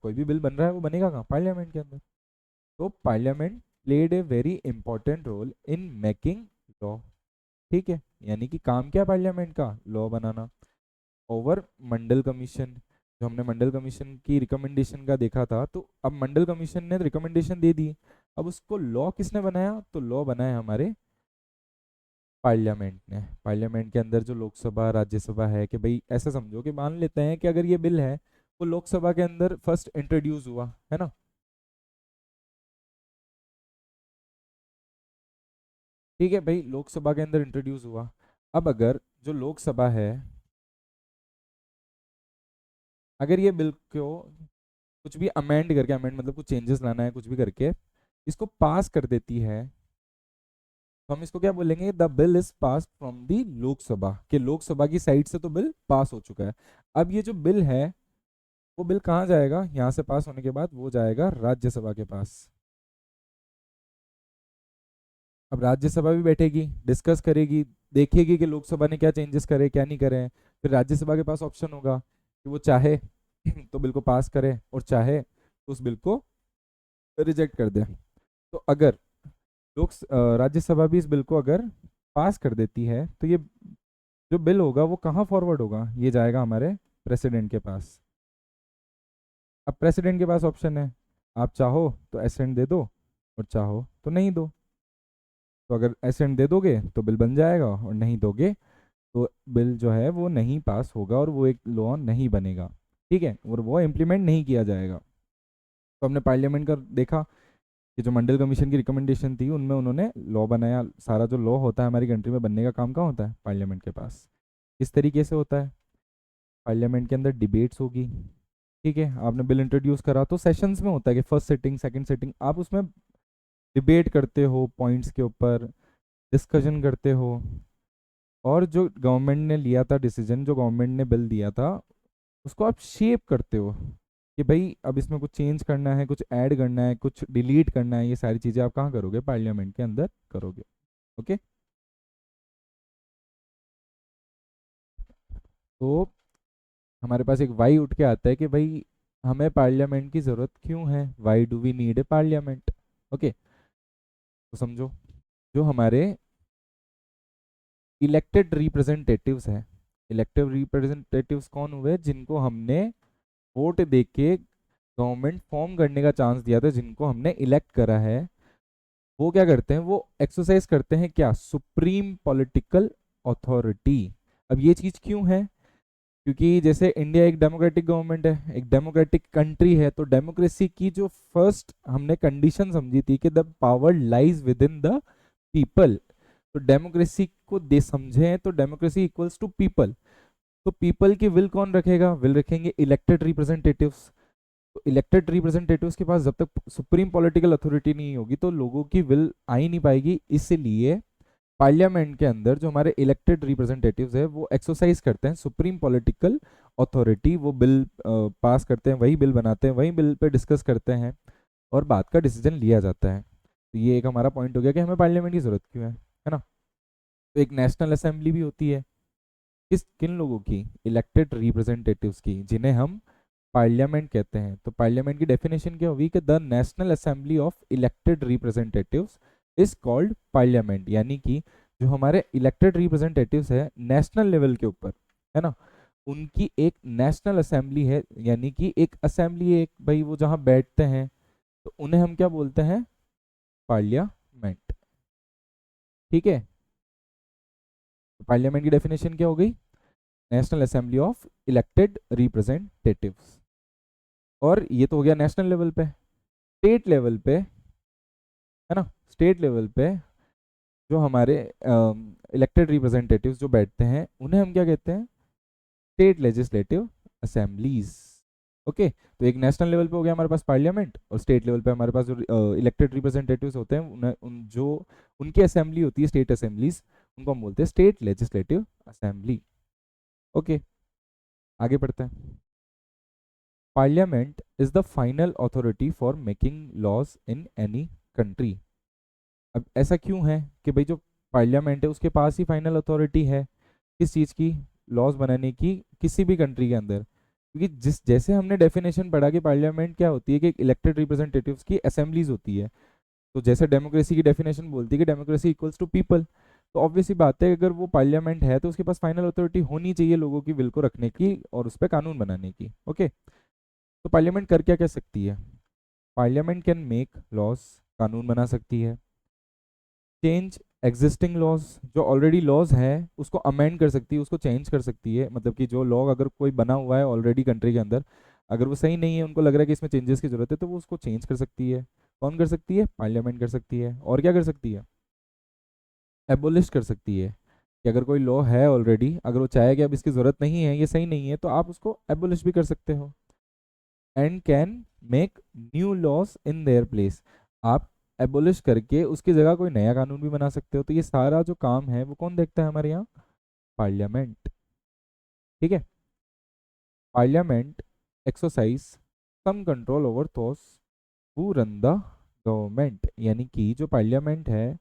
[SPEAKER 1] कोई भी बिल बन रहा है वो बनेगा कहाँ? पार्लियामेंट के अंदर। तो parliament played a very important role in making law. ठीक है। यानी कि काम क्या पार्लियामेंट का? लॉ बनाना। ओवर मंडल कमीशन, जो हमने मंडल कमीशन की रिकमेंडेशन का देखा था, तो अब मंडल कमीशन ने रिकमेंडेशन दे दी, अब उसको लॉ किसने बनाया? तो लॉ बनाया हमारे पार्लियामेंट ने। पार्लियामेंट के अंदर जो लोकसभा राज्यसभा है, कि भाई ऐसा समझो कि मान लेते हैं कि अगर ये बिल है वो लोकसभा के अंदर फर्स्ट इंट्रोड्यूस हुआ है ना, ठीक है भाई, लोकसभा के अंदर इंट्रोड्यूस हुआ। अब अगर जो लोकसभा है, अगर ये बिल को कुछ भी अमेंड करके, अमेंड मतलब कुछ चेंजेस लाना है, कुछ भी करके इसको पास कर देती है, तो हम इसको क्या बोलेंगे? The bill is pass from the Lok Sabha, कि लोकसभा की साइड से तो बिल पास हो चुका है। अब ये जो बिल है वो बिल कहाँ जाएगा? यहाँ से पास होने के बाद वो जाएगा राज्यसभा के पास। अब राज्यसभा भी बैठेगी, डिस्कस करेगी, देखेगी कि लोकसभा ने क्या चेंजेस करे, क्या नहीं करे। फिर राज्यसभा के पास ऑप्शन होगा कि वो चाहे तो बिल को पास करे, और चाहे तो उस बिल को रिजेक्ट कर दे। तो अगर राज्यसभा भी इस बिल को अगर पास कर देती है, तो ये जो बिल होगा वो कहाँ फॉरवर्ड होगा? ये जाएगा हमारे प्रेसिडेंट के पास। अब प्रेसिडेंट के पास ऑप्शन है, आप चाहो तो एसेंट दे दो, और चाहो तो नहीं दो। तो अगर एसेंट दे दोगे तो बिल बन जाएगा, और नहीं दोगे तो बिल जो है वो नहीं पास होगा, और वो एक लॉ नहीं बनेगा। ठीक है, और वो इम्प्लीमेंट नहीं किया जाएगा। तो हमने पार्लियामेंट का देखा कि जो मंडल कमीशन की रिकमेंडेशन थी उनमें उन्होंने लॉ बनाया। सारा जो लॉ होता है हमारी कंट्री में बनने का काम कहाँ होता है? पार्लियामेंट के पास। किस तरीके से होता है? पार्लियामेंट के अंदर डिबेट्स होगी। ठीक है, आपने बिल इंट्रोड्यूस करा तो सेशंस में होता है कि फर्स्ट सिटिंग सेकंड सिटिंग आप उसमें डिबेट करते हो, पॉइंट्स के ऊपर डिस्कशन करते हो, और जो गवर्नमेंट ने लिया था डिसीजन, जो गवर्नमेंट ने बिल दिया था, उसको आप शेप करते हो कि भाई अब इसमें कुछ चेंज करना है, कुछ ऐड करना है, कुछ डिलीट करना है। ये सारी चीज़ें आप कहाँ करोगे? पार्लियामेंट के अंदर करोगे। ओके। तो हमारे पास एक वाई उठ के आता है कि भाई हमें पार्लियामेंट की ज़रूरत क्यों है? Why do we need a parliament? Okay, तो समझो, जो हमारे इलेक्टेड रिप्रेजेंटेटिव्स हैं, इलेक्टेड रिप्रेजेंटेटिव्स कौन हुए? जिनको हमने वोट दे के गवर्नमेंट फॉर्म करने का चांस दिया था, जिनको हमने इलेक्ट करा है, वो क्या करते हैं? वो एक्सरसाइज करते हैं क्या? Supreme political authority. अब ये चीज क्यों है? क्योंकि जैसे इंडिया एक डेमोक्रेटिक गवर्नमेंट है, एक डेमोक्रेटिक कंट्री है, तो डेमोक्रेसी की जो फर्स्ट हमने कंडीशन समझी थी कि the power lies with in the people. तो डेमोक्रेसी को दे समझे तो डेमोक्रेसी इक्वल्स टू पीपल। तो पीपल की विल कौन रखेगा? विल रखेंगे इलेक्टेड रिप्रेजेंटेटिव्स। तो इलेक्टेड रिप्रेजेंटेटिव्स के पास जब तक सुप्रीम पॉलिटिकल अथॉरिटी नहीं होगी तो लोगों की विल आ ही नहीं पाएगी। इसलिए पार्लियामेंट के अंदर जो हमारे इलेक्टेड रिप्रेजेंटेटिव्स है वो एक्सरसाइज करते हैं सुप्रीम पॉलिटिकल अथॉरिटी। वो बिल पास करते हैं, वही बिल बनाते हैं, वही बिल पे डिस्कस करते हैं, और बात का डिसीजन लिया जाता है। तो ये एक हमारा पॉइंट हो गया कि हमें पार्लियामेंट की जरूरत क्यों है ना? तो एक नेशनल असेंबली भी होती है, किस किन लोगों की? इलेक्टेड रिप्रेजेंटेटिव्स की, जिन्हें हम पार्लियामेंट कहते हैं। तो पार्लियामेंट की डेफिनेशन क्या होगी? कि the national assembly of elected representatives is called parliament. यानी कि जो हमारे इलेक्टेड रिप्रेजेंटेटिव्स है नेशनल लेवल के ऊपर, है ना, उनकी एक नेशनल असेंबली है, यानी कि एक असेंबली है, एक भाई वो जहाँ बैठते हैं, तो उन्हें हम क्या बोलते हैं? पार्लियामेंट। ठीक है, तो पार्लियामेंट की डेफिनेशन क्या हो गई? National assembly of elected representatives. और ये तो हो गया नेशनल लेवल पे। स्टेट लेवल पे, है ना, स्टेट लेवल पे जो हमारे इलेक्टेड रिप्रेजेंटेटिव्स जो बैठते हैं उन्हें हम क्या कहते हैं? State legislative assemblies. ओके, तो एक नेशनल लेवल पे हो गया हमारे पास पार्लियामेंट, और स्टेट लेवल पे हमारे पास जो इलेक्टेड रिप्रेजेंटेटिव्स होते हैं जो उनकी असेंबली होती है, स्टेट असेंबलीज, उनको हम बोलते हैं स्टेट लेजिस्लेटिव असेंबली। ओके, आगे बढ़ते हैं। Parliament is the final authority for making laws in any country. अब ऐसा क्यों है कि भाई जो पार्लियामेंट है उसके पास ही फाइनल अथॉरिटी है किस चीज़ की? लॉज बनाने की, किसी भी कंट्री के अंदर। क्योंकि जिस जैसे हमने डेफिनेशन पढ़ा कि पार्लियामेंट क्या होती है, कि इलेक्टेड रिप्रेजेंटेटिव्स की असेंबलीज होती है। तो जैसे डेमोक्रेसी की डेफिनेशन बोलती है कि डेमोक्रेसी इक्वल्स टू पीपल, तो ऑब्वियस सी बात है अगर वो पार्लियामेंट है तो उसके पास फाइनल अथॉरिटी होनी चाहिए लोगों की विल को रखने की और उस पर कानून बनाने की। ओके, तो पार्लियामेंट कर क्या क्या सकती है? पार्लियामेंट कैन मेक लॉज, कानून बना सकती है। चेंज एग्जिस्टिंग लॉज, जो ऑलरेडी लॉज है उसको अमेंड कर सकती है, उसको चेंज कर सकती है। मतलब कि जो लॉ अगर कोई बना हुआ है ऑलरेडी कंट्री के अंदर, अगर वो सही नहीं है, उनको लग रहा है कि इसमें चेंजेस की जरूरत है, तो वो उसको चेंज कर सकती है। कौन कर सकती है? पार्लियामेंट कर सकती है। और क्या कर सकती है? एबोलिश कर सकती है, कि अगर कोई लॉ है ऑलरेडी, अगर वो चाहे कि अब इसकी जरूरत नहीं है, ये सही नहीं है, तो आप उसको एबोलिश भी कर सकते हो। And can make new laws in their place, आप एबोलिश करके उसकी जगह कोई नया कानून भी बना सकते हो। तो ये सारा जो काम है वो कौन देखता है हमारे यहाँ? पार्लियामेंट। ठीक है, parliament exercise some control over those who run the government. यानी कि जो पार्लियामेंट है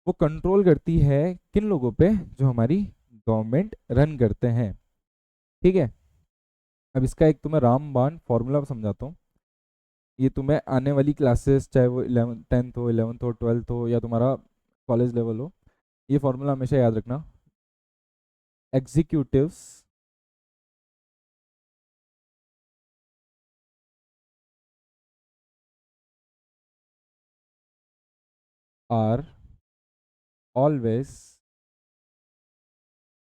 [SPEAKER 1] वो कंट्रोल करती है किन लोगों पे? जो हमारी गवर्नमेंट रन करते हैं। ठीक है, अब इसका एक तुम्हें रामबाण फॉर्मूला समझाता हूँ। ये तुम्हें आने वाली क्लासेस, चाहे वो 11 10th हो, 11th हो, 12th हो, या तुम्हारा कॉलेज लेवल हो, ये फॉर्मूला हमेशा याद रखना। Executives are always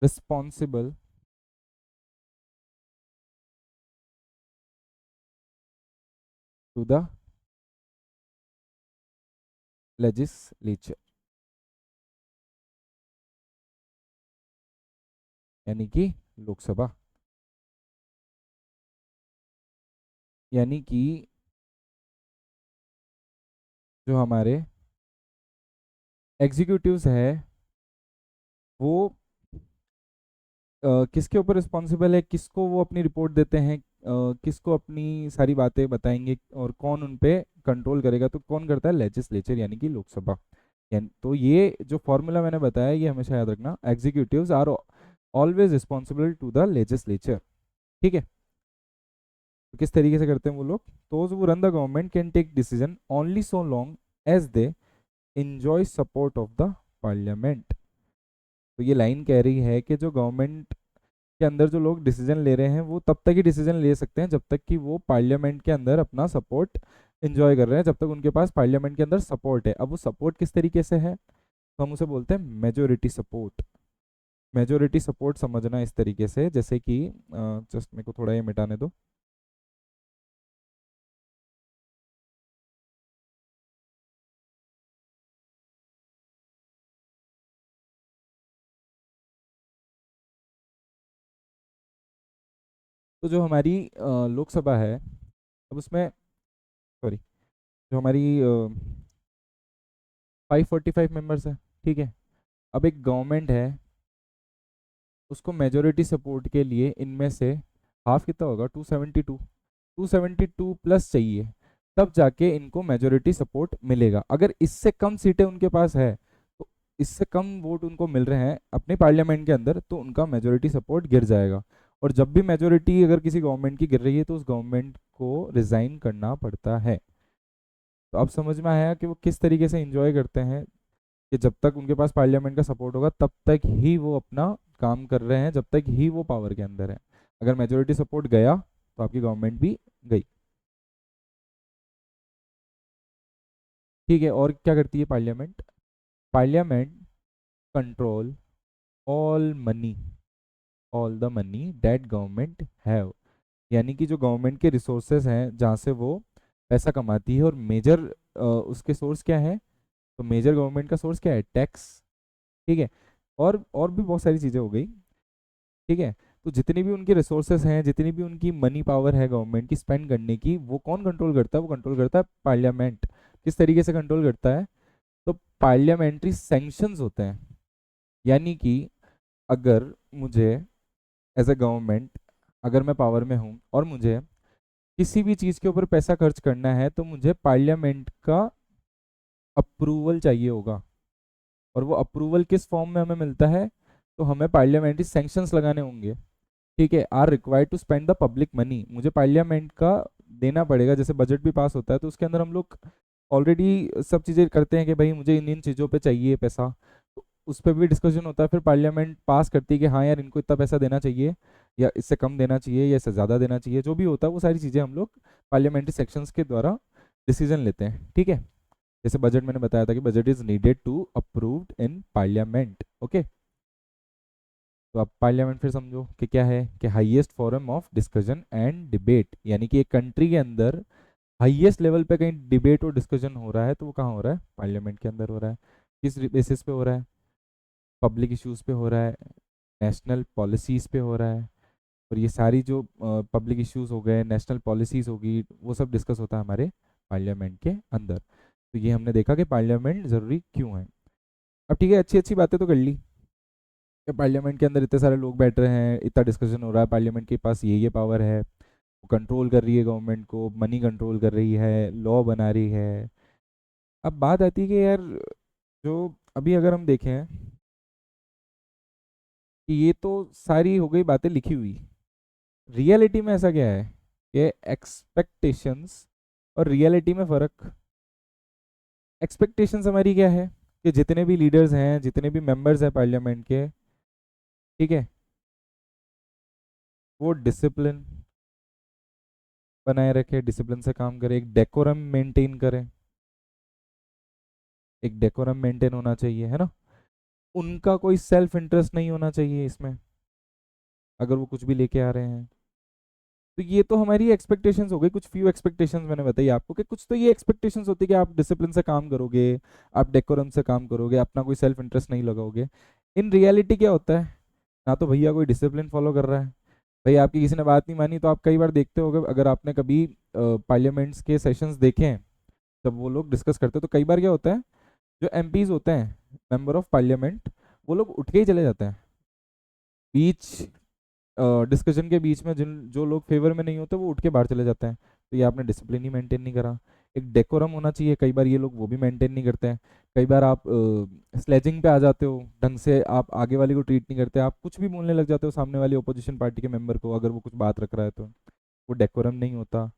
[SPEAKER 1] responsible to the legislature. यानी कि लोकसभा। यानी कि जो हमारे एग्जीक्यूटिव्स है वो किसके ऊपर रिस्पॉन्सिबल है, किसको वो अपनी रिपोर्ट देते हैं, किसको अपनी सारी बातें बताएंगे और कौन उन पे कंट्रोल करेगा, तो कौन करता है, लेजिस्लेचर यानी कि लोकसभा। यानी तो ये जो फॉर्मूला मैंने बताया ये हमेशा याद रखना, executives are always responsible to the legislature. ठीक है, तो किस तरीके से करते हैं वो लोग, तो वो run the government can take decision only so long as they enjoy support of the parliament. तो ये लाइन कह रही है कि जो गवर्नमेंट के अंदर जो लोग डिसीजन ले रहे हैं वो तब तक ही डिसीजन ले सकते हैं जब तक कि वो पार्लियामेंट के अंदर अपना सपोर्ट एंजॉय कर रहे हैं, जब तक उनके पास पार्लियामेंट के अंदर सपोर्ट है। अब वो सपोर्ट किस तरीके से है, तो हम उसे बोलते हैं मेजोरिटी सपोर्ट। मेजोरिटी सपोर्ट समझना इस तरीके से, जैसे कि जस्ट मेरे को थोड़ा ये मिटाने दो। तो जो हमारी लोकसभा है, अब उसमें सॉरी जो हमारी 545 मेंबर्स है, ठीक है। अब एक गवर्नमेंट है, उसको मेजोरिटी सपोर्ट के लिए इनमें से हाफ कितना होगा, 272, 272 प्लस चाहिए, तब जाके इनको मेजोरिटी सपोर्ट मिलेगा। अगर इससे कम सीटें उनके पास है, तो इससे कम वोट उनको मिल रहे हैं अपने पार्लियामेंट के अंदर, तो उनका मेजोरिटी सपोर्ट गिर जाएगा। और जब भी मेजोरिटी अगर किसी गवर्नमेंट की गिर रही है तो उस गवर्नमेंट को रिजाइन करना पड़ता है। तो अब समझ में आया कि वो किस तरीके से इंजॉय करते हैं, कि जब तक उनके पास पार्लियामेंट का सपोर्ट होगा तब तक ही वो अपना काम कर रहे हैं, जब तक ही वो पावर के अंदर है। अगर मेजोरिटी सपोर्ट गया तो आपकी गवर्नमेंट भी गई। ठीक है, और क्या करती है parliament, parliament control all money, all the money that government have. यानी कि जो गवर्नमेंट के रिसोर्सेज हैं जहाँ से वो पैसा कमाती है, और मेजर उसके सोर्स क्या है, तो मेजर गवर्नमेंट का सोर्स क्या है, टैक्स। ठीक है, और भी बहुत सारी चीज़ें हो गई। ठीक है, तो जितनी भी उनकी रिसोर्सेस हैं, जितनी भी उनकी मनी पावर है गवर्नमेंट की स्पेंड करने की, वो कौन कंट्रोल करता है, वो कंट्रोल करता है पार्लियामेंट। किस तरीके से कंट्रोल करता है, तो पार्लियामेंट्री सैंक्शंस होते हैं। यानी कि अगर मुझे एज ए गवर्नमेंट, अगर मैं पावर में हूँ और मुझे किसी भी चीज़ के ऊपर पैसा खर्च करना है, तो मुझे पार्लियामेंट का अप्रूवल चाहिए होगा। और वो अप्रूवल किस फॉर्म में हमें मिलता है, तो हमें पार्लियामेंट्री सैंक्शंस लगाने होंगे। ठीक है, are required to spend the public money, मुझे पार्लियामेंट का देना पड़ेगा। जैसे बजट भी पास होता है तो उसके अंदर हम लोग ऑलरेडी सब चीज़ें करते हैं कि भाई मुझे इन इन चीज़ों पे चाहिए पैसा, तो उस पर भी डिस्कशन होता है। फिर पार्लियामेंट पास करती है कि हाँ यार इनको इतना पैसा देना चाहिए, या इससे कम देना चाहिए, या इससे ज़्यादा देना चाहिए, जो भी होता है वो सारी चीज़ें हम लोग पार्लियामेंट्री सेक्शंस के द्वारा डिसीजन लेते हैं। ठीक है, जैसे बजट मैंने बताया था कि budget is needed to approved in parliament. Okay, तो अब पार्लियामेंट फिर समझो कि क्या है, कि highest forum of discussion and debate. यानी कि एक कंट्री के अंदर हाईएस्ट लेवल पे कहीं डिबेट और डिस्कशन हो रहा है तो वो कहाँ हो रहा है, पार्लियामेंट के अंदर हो रहा है। किस बेसिस पे हो रहा है, पब्लिक इश्यूज पे हो रहा है, नेशनल पॉलिसीज पे हो रहा है। और ये सारी जो पब्लिक इश्यूज हो गए, नेशनल पॉलिसीज होगी, वो सब डिस्कस होता है हमारे पार्लियामेंट के अंदर। तो ये हमने देखा कि पार्लियामेंट ज़रूरी क्यों है। अब ठीक है, अच्छी अच्छी बातें तो कर ली कि पार्लियामेंट के अंदर इतने सारे लोग बैठ रहे हैं, इतना डिस्कशन हो रहा है, पार्लियामेंट के पास ये पावर है, वो कंट्रोल कर रही है गवर्नमेंट को, मनी कंट्रोल कर रही है, लॉ बना रही है। अब बात आती है कि यार जो अभी अगर हम देखें कि ये तो सारी हो गई बातें लिखी हुई, रियलिटी में ऐसा क्या है कि एक्सपेक्टेशंस और रियलिटी में फ़र्क। एक्सपेक्टेशंस हमारी क्या है, कि जितने भी लीडर्स हैं, जितने भी मेंबर्स हैं पार्लियामेंट के, ठीक है, वो डिसिप्लिन बनाए रखे, डिसिप्लिन से काम करें, एक डेकोरम मेंटेन करें, एक डेकोरम मेंटेन होना चाहिए, है ना। उनका कोई सेल्फ इंटरेस्ट नहीं होना चाहिए इसमें, अगर वो कुछ भी लेके आ रहे हैं। तो ये तो हमारी एक्सपेक्टेशंस हो गई, कुछ फ्यू एक्सपेक्टेशंस मैंने बताई आपको, कि कुछ तो ये एक्सपेक्टेशंस होती है कि आप डिसिप्लिन से काम करोगे, आप डेकोरम से काम करोगे, अपना कोई सेल्फ इंटरेस्ट नहीं लगाओगे। इन रियलिटी क्या होता है, ना तो भैया कोई डिसिप्लिन फॉलो कर रहा है, भाई आपकी किसी ने बात नहीं मानी तो आप कई बार देखते होगे, अगर आपने कभी पार्लियामेंट्स के सेशंस देखे हैं, जब वो लोग डिस्कस करते हैं तो कई बार क्या होता है, जो एमपीज होते हैं, मेंबर ऑफ पार्लियामेंट, वो लोग उठ के ही चले जाते हैं बीच डिस्कशन के बीच में। जिन जो लोग फेवर में नहीं होते वो उठ के बाहर चले जाते हैं। तो ये आपने डिसिप्लिन ही मेंटेन नहीं करा। एक डेकोरम होना चाहिए, कई बार ये लोग वो भी मेंटेन नहीं करते हैं। कई बार आप स्लेजिंग पे आ जाते हो, ढंग से आप आगे वाले को ट्रीट नहीं करते, आप कुछ भी बोलने लग जाते हो सामने वाली ओपोजिशन पार्टी के मेंबर को, अगर वो कुछ बात रख रहा है तो वो डेकोरम नहीं होता।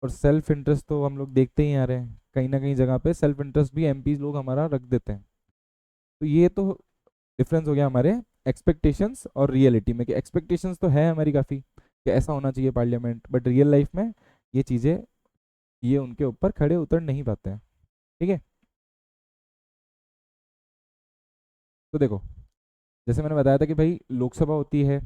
[SPEAKER 1] और सेल्फ इंटरेस्ट तो हम लोग देखते ही आ रहे हैं, कहीं ना कहीं जगह पे सेल्फ इंटरेस्ट भी एमपीज लोग हमारा रख देते हैं। तो ये तो डिफरेंस हो गया हमारे एक्सपेक्टेशंस और रियलिटी में, कि एक्सपेक्टेशंस तो है हमारी काफ़ी कि ऐसा होना चाहिए पार्लियामेंट, बट रियल लाइफ में ये चीज़ें, ये उनके ऊपर खड़े उतर नहीं पाते हैं। ठीक है, तो देखो, जैसे मैंने बताया था कि भाई लोकसभा होती है,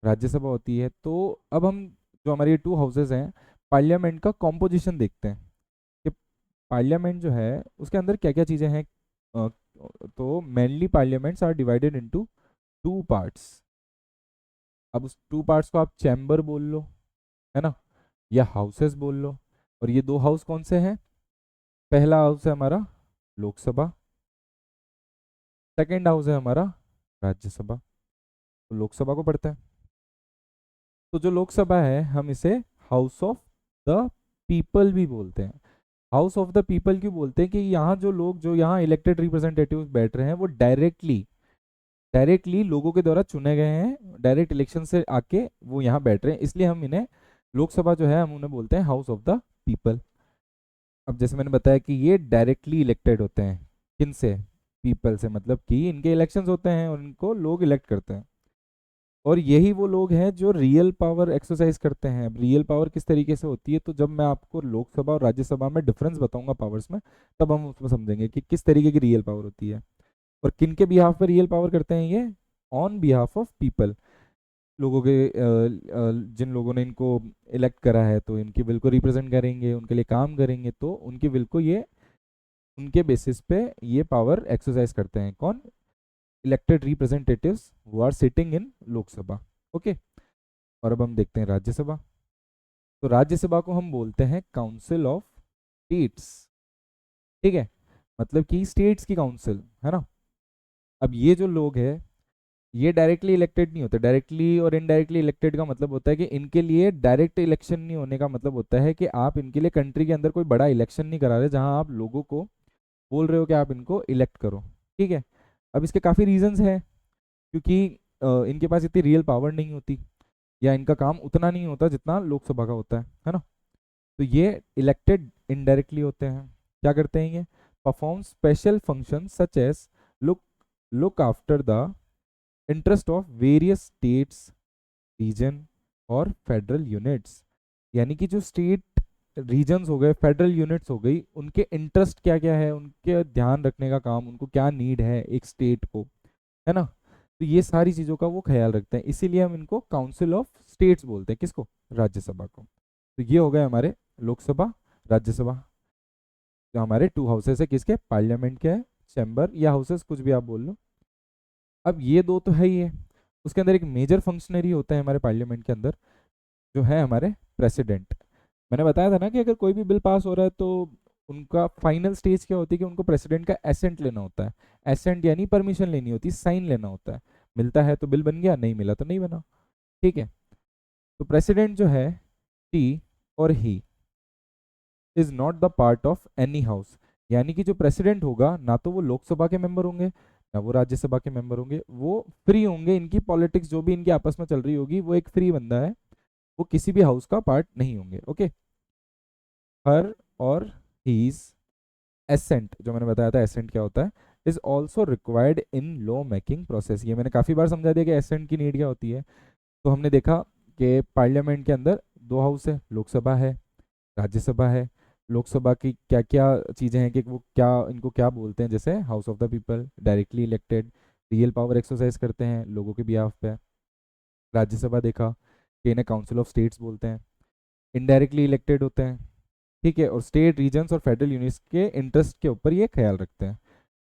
[SPEAKER 1] राज्यसभा होती है, तो अब हम जो हमारे ये टू हाउसेज हैं, पार्लियामेंट का कॉम्पोजिशन देखते हैं कि पार्लियामेंट जो है उसके अंदर क्या क्या चीज़ें हैं। अ, तो mainly parliaments are divided into two parts. अब उस टू पार्ट्स को आप चैम्बर बोल लो, है ना, या हाउसेस बोल लो। और ये दो हाउस कौन से हैं? पहला हाउस है हमारा लोकसभा, सेकंड हाउस है हमारा राज्यसभा। तो लोकसभा को पढ़ते हैं, तो जो लोकसभा है हम इसे हाउस ऑफ द पीपल भी बोलते हैं। हाउस ऑफ द पीपल क्यों बोलते हैं? कि यहाँ जो लोग, जो यहाँ इलेक्टेड रिप्रेजेंटेटिव्स बैठ रहे हैं, वो डायरेक्टली डायरेक्टली लोगों के द्वारा चुने गए हैं, डायरेक्ट इलेक्शन से आके वो यहाँ बैठ रहे हैं, इसलिए हम इन्हें लोकसभा जो है हम उन्हें बोलते हैं हाउस ऑफ द पीपल। अब जैसे मैंने बताया कि ये डायरेक्टली इलेक्टेड होते हैं, किन से? पीपल से, मतलब कि इनके इलेक्शंस होते हैं और इनको लोग इलेक्ट करते हैं। और यही वो लोग हैं जो रियल पावर एक्सरसाइज करते हैं। अब रियल पावर किस तरीके से होती है, तो जब मैं आपको लोकसभा और राज्यसभा में डिफरेंस बताऊंगा पावर्स में, तब हम उसमें समझेंगे कि किस तरीके की रियल पावर होती है और किन के बिहाफ पर रियल पावर करते हैं ये। ऑन बिहाफ ऑफ पीपल, लोगों के जिन लोगों ने इनको इलेक्ट करा है, तो इनकी विल को रिप्रेजेंट करेंगे, उनके लिए काम करेंगे, तो उनकी विल को ये, उनके बेसिस पे ये पावर एक्सरसाइज करते हैं। कौन? Elected representatives who are sitting in Lok Sabha. Okay, और अब हम देखते हैं राज्यसभा। तो राज्यसभा को हम बोलते हैं काउंसिल ऑफ स्टेट्स। ठीक है, मतलब कि स्टेट्स की काउंसिल, है ना। अब ये जो लोग हैं, ये डायरेक्टली इलेक्टेड नहीं होते। डायरेक्टली और इनडायरेक्टली इलेक्टेड का मतलब होता है कि इनके लिए डायरेक्ट इलेक्शन नहीं होने का मतलब होता है कि आप इनके लिए कंट्री के अंदर कोई बड़ा इलेक्शन नहीं करा रहे जहां आप लोगों को बोल रहे हो कि आप इनको इलेक्ट करो। ठीक है, अब इसके काफ़ी रीजंस हैं, क्योंकि इनके पास इतनी रियल पावर नहीं होती, या इनका काम उतना नहीं होता जितना लोकसभा का होता है ना। तो ये इलेक्टेड इनडायरेक्टली होते हैं। क्या करते हैं ये? Perform special function such as look look after the interest of various states, region और फेडरल यूनिट्स। यानी कि जो स्टेट रीजन्स हो गए, फेडरल यूनिट्स हो गई, उनके इंटरेस्ट क्या क्या है, उनके ध्यान रखने का काम, उनको क्या नीड है एक स्टेट को, है ना। तो ये सारी चीज़ों का वो ख्याल रखते हैं, इसीलिए हम इनको काउंसिल ऑफ स्टेट्स बोलते हैं। किसको? राज्यसभा को। तो ये हो गए हमारे लोकसभा, राज्यसभा, जो हमारे टू हाउसेस है किसके? पार्लियामेंट के है, चैम्बर या हाउसेस कुछ भी आप बोल लो। अब ये दो तो है ही है, उसके अंदर एक मेजर फंक्शनरी होता है हमारे पार्लियामेंट के अंदर, जो है हमारे प्रेसिडेंट। मैंने बताया था ना कि अगर कोई भी बिल पास हो रहा है तो उनका फाइनल स्टेज क्या होती है कि उनको प्रेसिडेंट का एसेंट लेना होता है। एसेंट यानी परमिशन लेनी होती है, साइन लेना होता है। मिलता है तो बिल बन गया, नहीं मिला तो नहीं बना। ठीक है, तो प्रेसिडेंट जो है, टी और he is not the part of any house. यानी कि जो प्रेसिडेंट होगा, ना तो वो लोकसभा के मेंबर होंगे, ना वो राज्यसभा के मेंबर होंगे, वो फ्री होंगे। इनकी पॉलिटिक्स जो भी इनकी आपस में चल रही होगी, वो एक फ्री बंदा है, वो किसी भी हाउस का पार्ट नहीं होंगे। ओके, हर और हीज एसेंट, जो मैंने बताया था एसेंट क्या होता है, is also required in law making process. ये मैंने काफी बार समझा दिया कि एसेंट की नीड क्या होती है। तो हमने देखा कि पार्लियामेंट के अंदर दो हाउस है, लोकसभा है, राज्यसभा है। लोकसभा की क्या क्या चीज़ें हैं कि वो क्या, इनको क्या बोलते हैं, जैसे house of the people, directly elected, real power exercise करते हैं लोगों के बिहाफ पे। राज्यसभा देखा कि इन्हें काउंसिल ऑफ स्टेट्स बोलते हैं, इनडायरेक्टली इलेक्टेड होते हैं। ठीक है, और स्टेट, रीजन्स और फेडरल यूनिट्स के इंटरेस्ट के ऊपर ये ख्याल रखते हैं।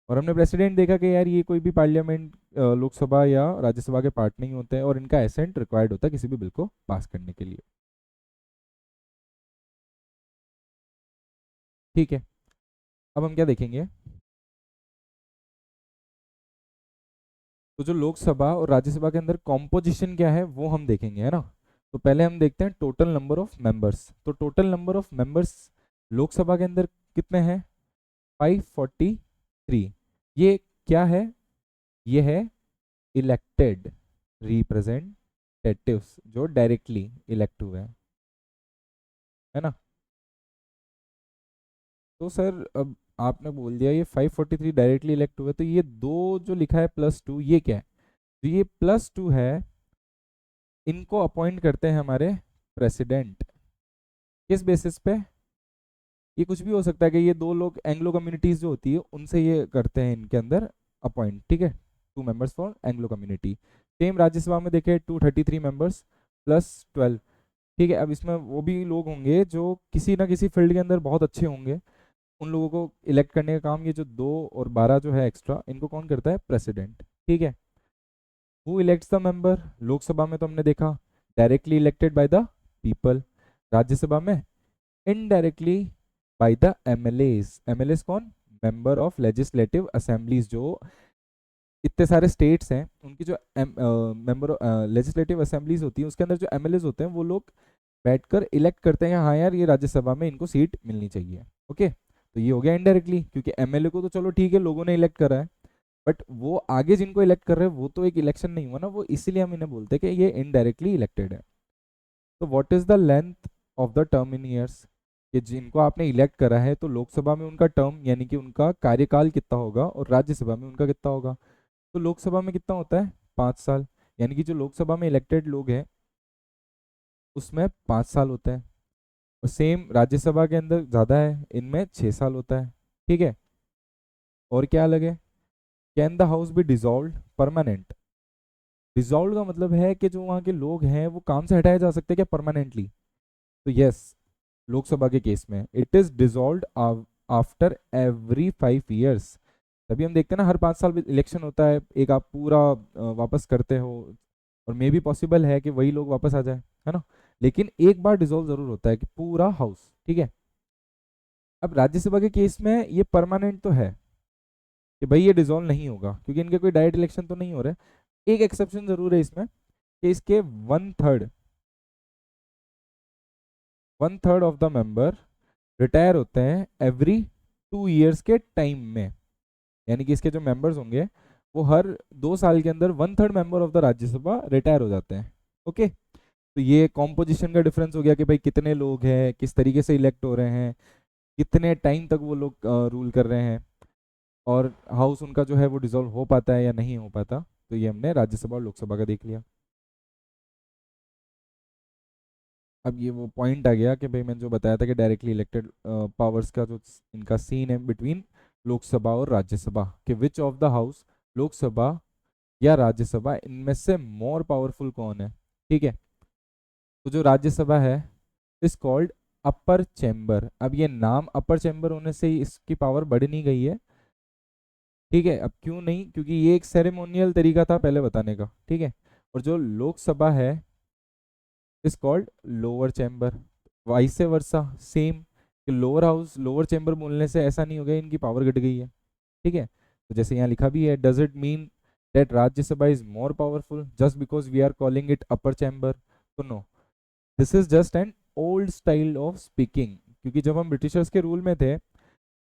[SPEAKER 1] और हमने प्रेसिडेंट देखा कि यार ये कोई भी पार्लियामेंट, लोकसभा या राज्यसभा के पार्ट नहीं होते हैं, और इनका एसेंट रिक्वायर्ड होता है किसी भी बिल को पास करने के लिए। ठीक है, अब हम क्या देखेंगे, तो जो लोकसभा और राज्यसभा के अंदर कॉम्पोजिशन क्या है वो हम देखेंगे, है ना। तो पहले हम देखते हैं टोटल नंबर ऑफ मेंबर्स। तो total number of members Lok Sabha के अंदर कितने हैं, 543। ये क्या है, ये है इलेक्टेड रिप्रेजेंटेटिव्स जो डायरेक्टली इलेक्ट हुए हैं, है ना। तो सर अब आपने बोल दिया ये 543 डायरेक्टली इलेक्ट हुए, तो ये दो जो लिखा है +2 ये क्या है, तो ये +2 है, इनको अपॉइंट करते हैं हमारे प्रेसिडेंट। किस बेसिस पे, ये कुछ भी हो सकता है कि ये दो लोग एंग्लो कम्युनिटीज जो होती है उनसे ये करते हैं इनके अंदर अपॉइंट, ठीक है, 2 members for Anglo community. Same Rajya Sabha में देखे 233 मेंबर्स +12, ठीक है। अब इसमें वो भी लोग होंगे जो किसी ना किसी फील्ड के अंदर बहुत अच्छे होंगे, उन लोगों को इलेक्ट करने का काम ये जो 2 और 12 जो है एक्स्ट्रा, इनको कौन करता है, प्रेसिडेंट, ठीक है। Who elects the member, Lok Sabha में तो हमने देखा directly elected by the people, Rajya Sabha में indirectly by the MLAs. MLAs कौन, मेंबर ऑफ लेजिस्लेटिव असेंबलीज, जो इतने सारे स्टेट्स हैं उनकी जो मेंबर लेजिस्लेटिव असेंबलीज होती है उसके अंदर जो एमएलएस होते हैं वो लोग बैठकर इलेक्ट करते हैं, हाँ यार ये राज्यसभा में इनको सीट मिलनी चाहिए, ओके। तो ये हो गया इनडायरेक्टली, क्योंकि एमएलए को तो चलो ठीक है लोगों ने इलेक्ट करा है, बट वो आगे जिनको इलेक्ट कर रहे हैं वो तो एक इलेक्शन नहीं हुआ ना, वो इसीलिए हम इन्हें बोलते हैं कि ये इनडायरेक्टली इलेक्टेड है। तो what is the length of the term in years, कि जिनको आपने इलेक्ट करा है तो लोकसभा में उनका टर्म यानी कि उनका कार्यकाल कितना होगा और राज्यसभा में उनका कितना होगा। तो लोकसभा में कितना होता है, 5 साल, यानी कि जो लोकसभा में इलेक्टेड लोग हैं उसमें 5 साल होता है, और सेम राज्यसभा के अंदर ज़्यादा है, इनमें 6 साल होता है, ठीक है। और क्या अलग है, can the house B dissolve permanent, dissolve का मतलब है कि जो वहाँ के लोग हैं वो काम से हटाए जा सकते हैं क्या परमानेंटली, तो यस, लोकसभा के केस में it is dissolved after every 5 years. तभी हम देखते हैं ना हर 5 साल में इलेक्शन होता है, एक आप पूरा वापस करते हो, और मे भी पॉसिबल है कि वही लोग वापस आ जाए, है ना, लेकिन एक बार डिसॉल्व जरूर होता है कि पूरा हाउस, ठीक है। अब राज्यसभा के केस में ये परमानेंट तो है कि भाई ये डिसॉल्व नहीं होगा क्योंकि इनके कोई डायरेक्ट इलेक्शन तो नहीं हो रहा है। एक एक्सेप्शन जरूर है इसमें कि इसके 1/3 ऑफ द मेंबर रिटायर होते हैं एवरी 2 ईयर्स के टाइम में, यानी कि इसके जो मेंबर्स होंगे वो हर 2 साल के अंदर 1/3 member of the Rajya Sabha retire हो जाते हैं, ओके। तो ये कॉम्पोजिशन का डिफरेंस हो गया कि भाई कितने लोग हैं, किस तरीके से इलेक्ट हो रहे हैं, कितने टाइम तक वो लोग रूल कर रहे हैं, और हाउस उनका जो है वो डिसॉल्व हो पाता है या नहीं हो पाता। तो ये हमने राज्यसभा और लोकसभा का देख लिया। अब ये वो पॉइंट आ गया कि भाई मैंने जो बताया था कि डायरेक्टली इलेक्टेड पावर्स का जो इनका सीन है बिटवीन लोकसभा और राज्यसभा, कि which of the house, Lok Sabha या राज्यसभा, इनमें से मोर पावरफुल कौन है, ठीक है। तो जो राज्यसभा है इज कॉल्ड अपर चैम्बर। अब ये नाम अपर चैम्बर होने से ही इसकी पावर बढ़ नहीं गई है, ठीक है। अब क्यों नहीं, क्योंकि ये एक सेरेमोनियल तरीका था पहले बताने का, ठीक है। और जो लोकसभा है is called lower chamber, vice versa same, कि लोअर हाउस लोअर चैम्बर बोलने से ऐसा नहीं हो गया इनकी पावर घट गई है, ठीक है। तो जैसे यहाँ लिखा भी है, does it mean that Rajya Sabha is more powerful just because we are calling it upper chamber, तो no, this is just an old style of speaking, क्योंकि जब हम ब्रिटिशर्स के रूल में थे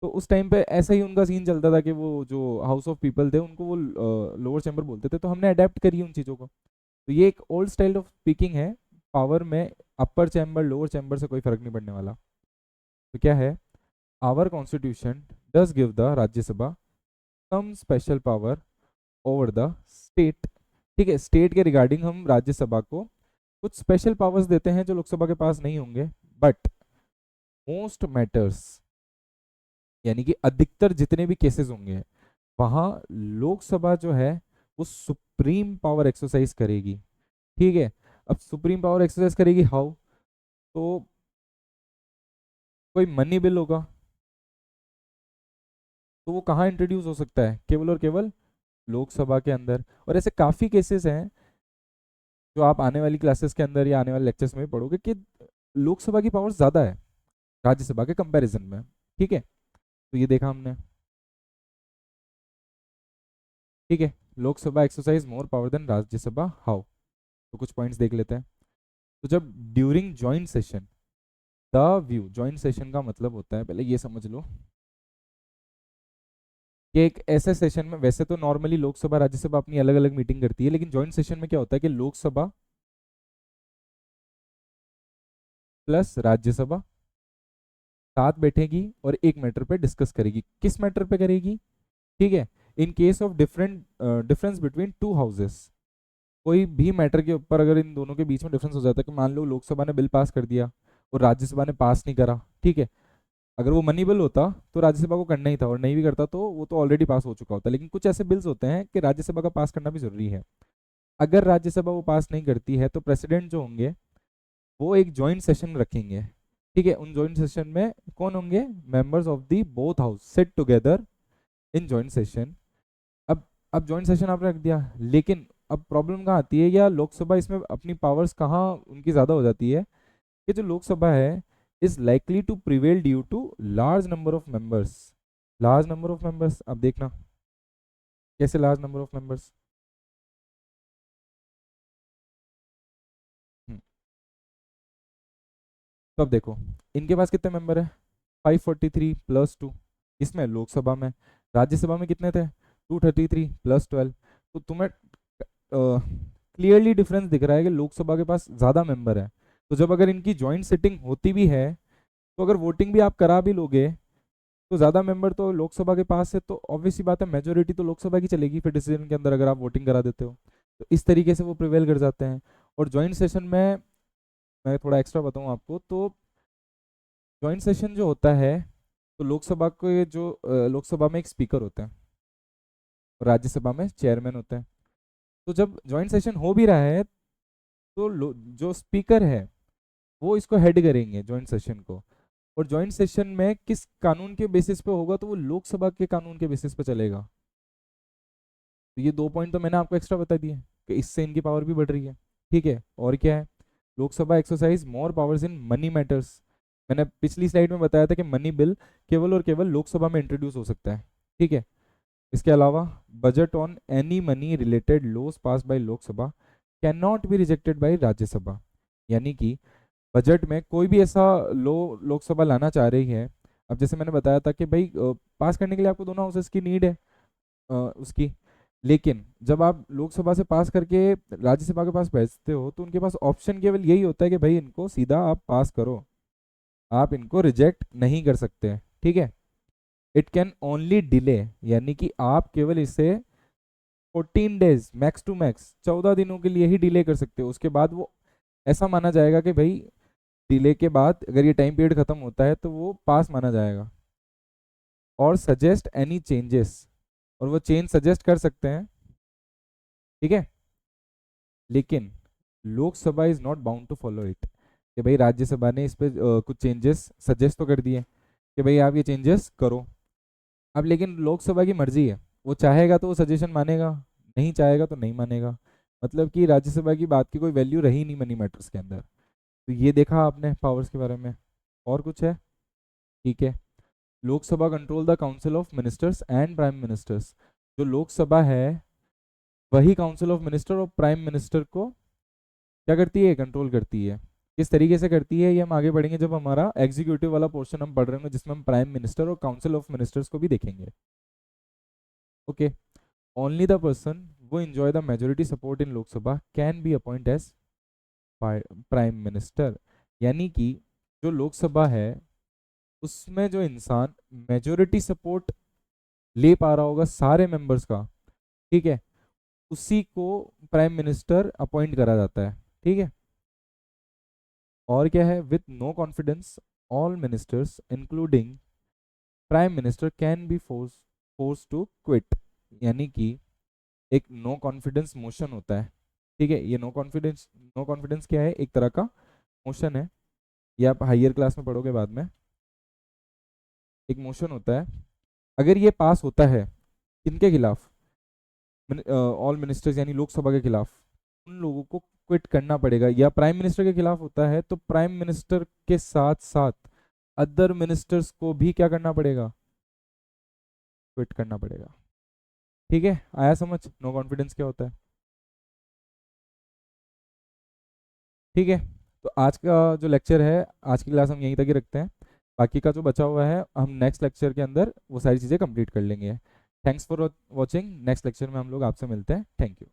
[SPEAKER 1] तो उस टाइम पे ऐसा ही उनका सीन चलता था कि वो जो हाउस ऑफ पीपल थे उनको वो लोअर चैम्बर बोलते थे, तो हमने अडेप्ट करी उन चीज़ों को। तो ये एक ओल्ड स्टाइल ऑफ स्पीकिंग है, पावर में अपर चैम्बर लोअर चैम्बर से कोई फर्क नहीं पड़ने वाला। तो क्या है, our constitution does give the Rajya Sabha some special power over the state, ठीक है। स्टेट के रिगार्डिंग हम राज्यसभा को कुछ स्पेशल पावर्स देते हैं जो लोकसभा के पास नहीं होंगे, बट मोस्ट मैटर्स, यानी कि अधिकतर जितने भी केसेस होंगे वहां लोकसभा जो है वो सुप्रीम पावर एक्सरसाइज करेगी, ठीक है। अब सुप्रीम पावर एक्सरसाइज करेगी हाउ, तो कोई मनी बिल होगा तो वो कहाँ इंट्रोड्यूस हो सकता है, केवल और केवल लोकसभा के अंदर। और ऐसे काफी केसेस हैं जो आप आने वाली क्लासेस के अंदर या आने वाले लेक्चर्स में भी पढ़ोगे कि लोकसभा की पावर ज्यादा है राज्यसभा के कंपैरिजन में, ठीक है, तो ये देखा हमने। ठीक है, Lok Sabha exercise more power than Rajya Sabha, how? तो कुछ पॉइंट्स देख लेते हैं। तो जब during joint session the view, joint session का मतलब होता है, पहले ये समझ लो कि एक ऐसे सेशन में, वैसे तो नॉर्मली लोकसभा राज्यसभा अपनी अलग अलग मीटिंग करती है, लेकिन ज्वाइंट सेशन में क्या होता है कि लोकसभा प्लस राज्यसभा साथ बैठेगी और एक मैटर पे डिस्कस करेगी। किस मैटर पे करेगी? ठीक है, in case of different difference between two houses, कोई भी मैटर के ऊपर अगर इन दोनों के बीच में डिफरेंस हो जाता है, कि मान लो लोकसभा ने बिल पास कर दिया और राज्यसभा ने पास नहीं करा, ठीक है, अगर वो मनी बिल होता तो राज्यसभा को करना ही था, और नहीं भी करता तो वो तो ऑलरेडी पास हो चुका होता। लेकिन कुछ ऐसे बिल्स होते हैं कि राज्यसभा का पास करना भी जरूरी है। अगर राज्यसभा वो पास नहीं करती है तो प्रेसिडेंट जो होंगे वो एक जॉइंट सेशन रखेंगे। ठीक है, उन जॉइंट सेशन में कौन होंगे? Members of the both house sit together in joint session. अब जॉइंट सेशन आपने रख दिया, लेकिन अब प्रॉब्लम कहाँ आती है, या लोकसभा इसमें अपनी पावर्स कहाँ उनकी ज़्यादा हो जाती है, कि जो लोकसभा है is likely to prevail due to large number of members. Large number of members, अब देखना कैसे लार्ज नंबर ऑफ मेंबर्स। तो अब देखो इनके पास कितने मेंबर है? 543 प्लस 2, इसमें लोकसभा में। राज्यसभा में कितने थे? 233 प्लस 12। तो तुम्हें क्लियरली डिफरेंस दिख रहा है कि लोकसभा के पास ज़्यादा मेंबर है। तो जब अगर इनकी जॉइंट सिटिंग होती भी है, तो अगर वोटिंग भी आप करा भी लोगे, तो ज़्यादा मेंबर तो लोकसभा के पास है, तो ऑब्वियस सी बात है मेजोरिटी तो लोकसभा की चलेगी फिर डिसीजन के अंदर, अगर आप वोटिंग करा देते हो। तो इस तरीके से वो प्रिवेल कर जाते हैं। और ज्वाइंट सेशन में मैं थोड़ा एक्स्ट्रा बताऊं आपको, तो ज्वाइंट सेशन जो होता है, तो लोकसभा के जो लोकसभा में एक स्पीकर होता है और राज्यसभा में चेयरमैन होता है। तो जब ज्वाइंट सेशन हो भी रहा है, तो जो स्पीकर है वो इसको हेड करेंगे ज्वाइंट सेशन को। और ज्वाइंट सेशन में किस कानून के बेसिस पे होगा? तो वो लोकसभा के कानून के बेसिस पे चलेगा। तो ये दो पॉइंट तो मैंने आपको एक्स्ट्रा बता दिए कि इससे इनकी पावर भी बढ़ रही है। ठीक है, और क्या है? Lok Sabha exercise more powers in money matters. मैंने पिछली स्लाइड में बताया था कि मनी बिल केवल और केवल लोकसभा में इंट्रोड्यूस हो सकता है। ठीक है, इसके अलावा budget on any money related laws pass by Lok Sabha can not be rejected by Rajya Sabha. यानी कि बजट में कोई भी ऐसा लो लोकसभा लाना चाह रही है, अब जैसे मैंने बताया था कि भाई पास करने के लिए आपको दोनों हाउसेस की नीड है उसकी, लेकिन जब आप लोकसभा से पास करके राज्यसभा के पास भेजते हो, तो उनके पास ऑप्शन केवल यही होता है कि भाई इनको सीधा आप पास करो, आप इनको रिजेक्ट नहीं कर सकते। ठीक है, इट कैन ओनली डिले, यानी कि आप केवल इसे 14 डेज मैक्स टू मैक्स 14 दिनों के लिए ही डिले कर सकते हो। उसके बाद वो ऐसा माना जाएगा कि भाई डिले के बाद अगर ये टाइम पीरियड खत्म होता है तो वो पास माना जाएगा। और सजेस्ट एनी चेंजेस, और वो चेंज सजेस्ट कर सकते हैं। ठीक है, लेकिन Lok Sabha is not bound to follow it, कि भाई राज्यसभा ने इस पे कुछ चेंजेस सजेस्ट तो कर दिए कि भाई आप ये चेंजेस करो। अब लेकिन लोकसभा की मर्जी है, वो चाहेगा तो वो सजेशन मानेगा, नहीं चाहेगा तो नहीं मानेगा। मतलब कि राज्यसभा की बात की कोई वैल्यू रही नहीं मनी मैटर्स के अंदर। तो ये देखा आपने पावर्स के बारे में। और कुछ है? ठीक है, Lok Sabha control the council of ministers and prime ministers. जो लोकसभा है वही काउंसिल ऑफ मिनिस्टर और प्राइम मिनिस्टर को क्या करती है? कंट्रोल करती है। किस तरीके से करती है ये हम आगे बढ़ेंगे, जब हमारा एग्जीक्यूटिव वाला पोर्शन हम पढ़ रहे होंगे, जिसमें हम प्राइम मिनिस्टर और काउंसिल ऑफ मिनिस्टर्स को भी देखेंगे। Okay, only the person who enjoy the majority support in Lok Sabha can be appoint as prime minister. यानी कि जो लोकसभा है उसमें जो इंसान मेजोरिटी सपोर्ट ले पा रहा होगा सारे मेंबर्स का, ठीक है, उसी को प्राइम मिनिस्टर अपॉइंट करा जाता है। ठीक है, और क्या है? With no confidence all ministers including prime minister can be force to quit. यानी कि एक नो कॉन्फिडेंस मोशन होता है। ठीक है, ये नो कॉन्फिडेंस क्या है? एक तरह का मोशन है, ये आप हायर क्लास में पढ़ोगे बाद में। एक मोशन होता है, अगर ये पास होता है किनके खिलाफ? ऑल मिनिस्टर्स यानी लोकसभा के खिलाफ, उन लोगों को क्विट करना पड़ेगा। या प्राइम मिनिस्टर के खिलाफ होता है तो प्राइम मिनिस्टर के साथ साथ अदर मिनिस्टर्स को भी क्या करना पड़ेगा, क्विट करना पड़ेगा। ठीक है, आया समझ नो कॉन्फिडेंस क्या होता है। ठीक है, तो आज का जो लेक्चर है, आज की क्लास हम यहीं तक ही रखते हैं। बाकी का जो बचा हुआ है हम नेक्स्ट लेक्चर के अंदर वो सारी चीज़ें कंप्लीट कर लेंगे। Thanks for watching. Next lecture में हम लोग आपसे मिलते हैं। Thank you.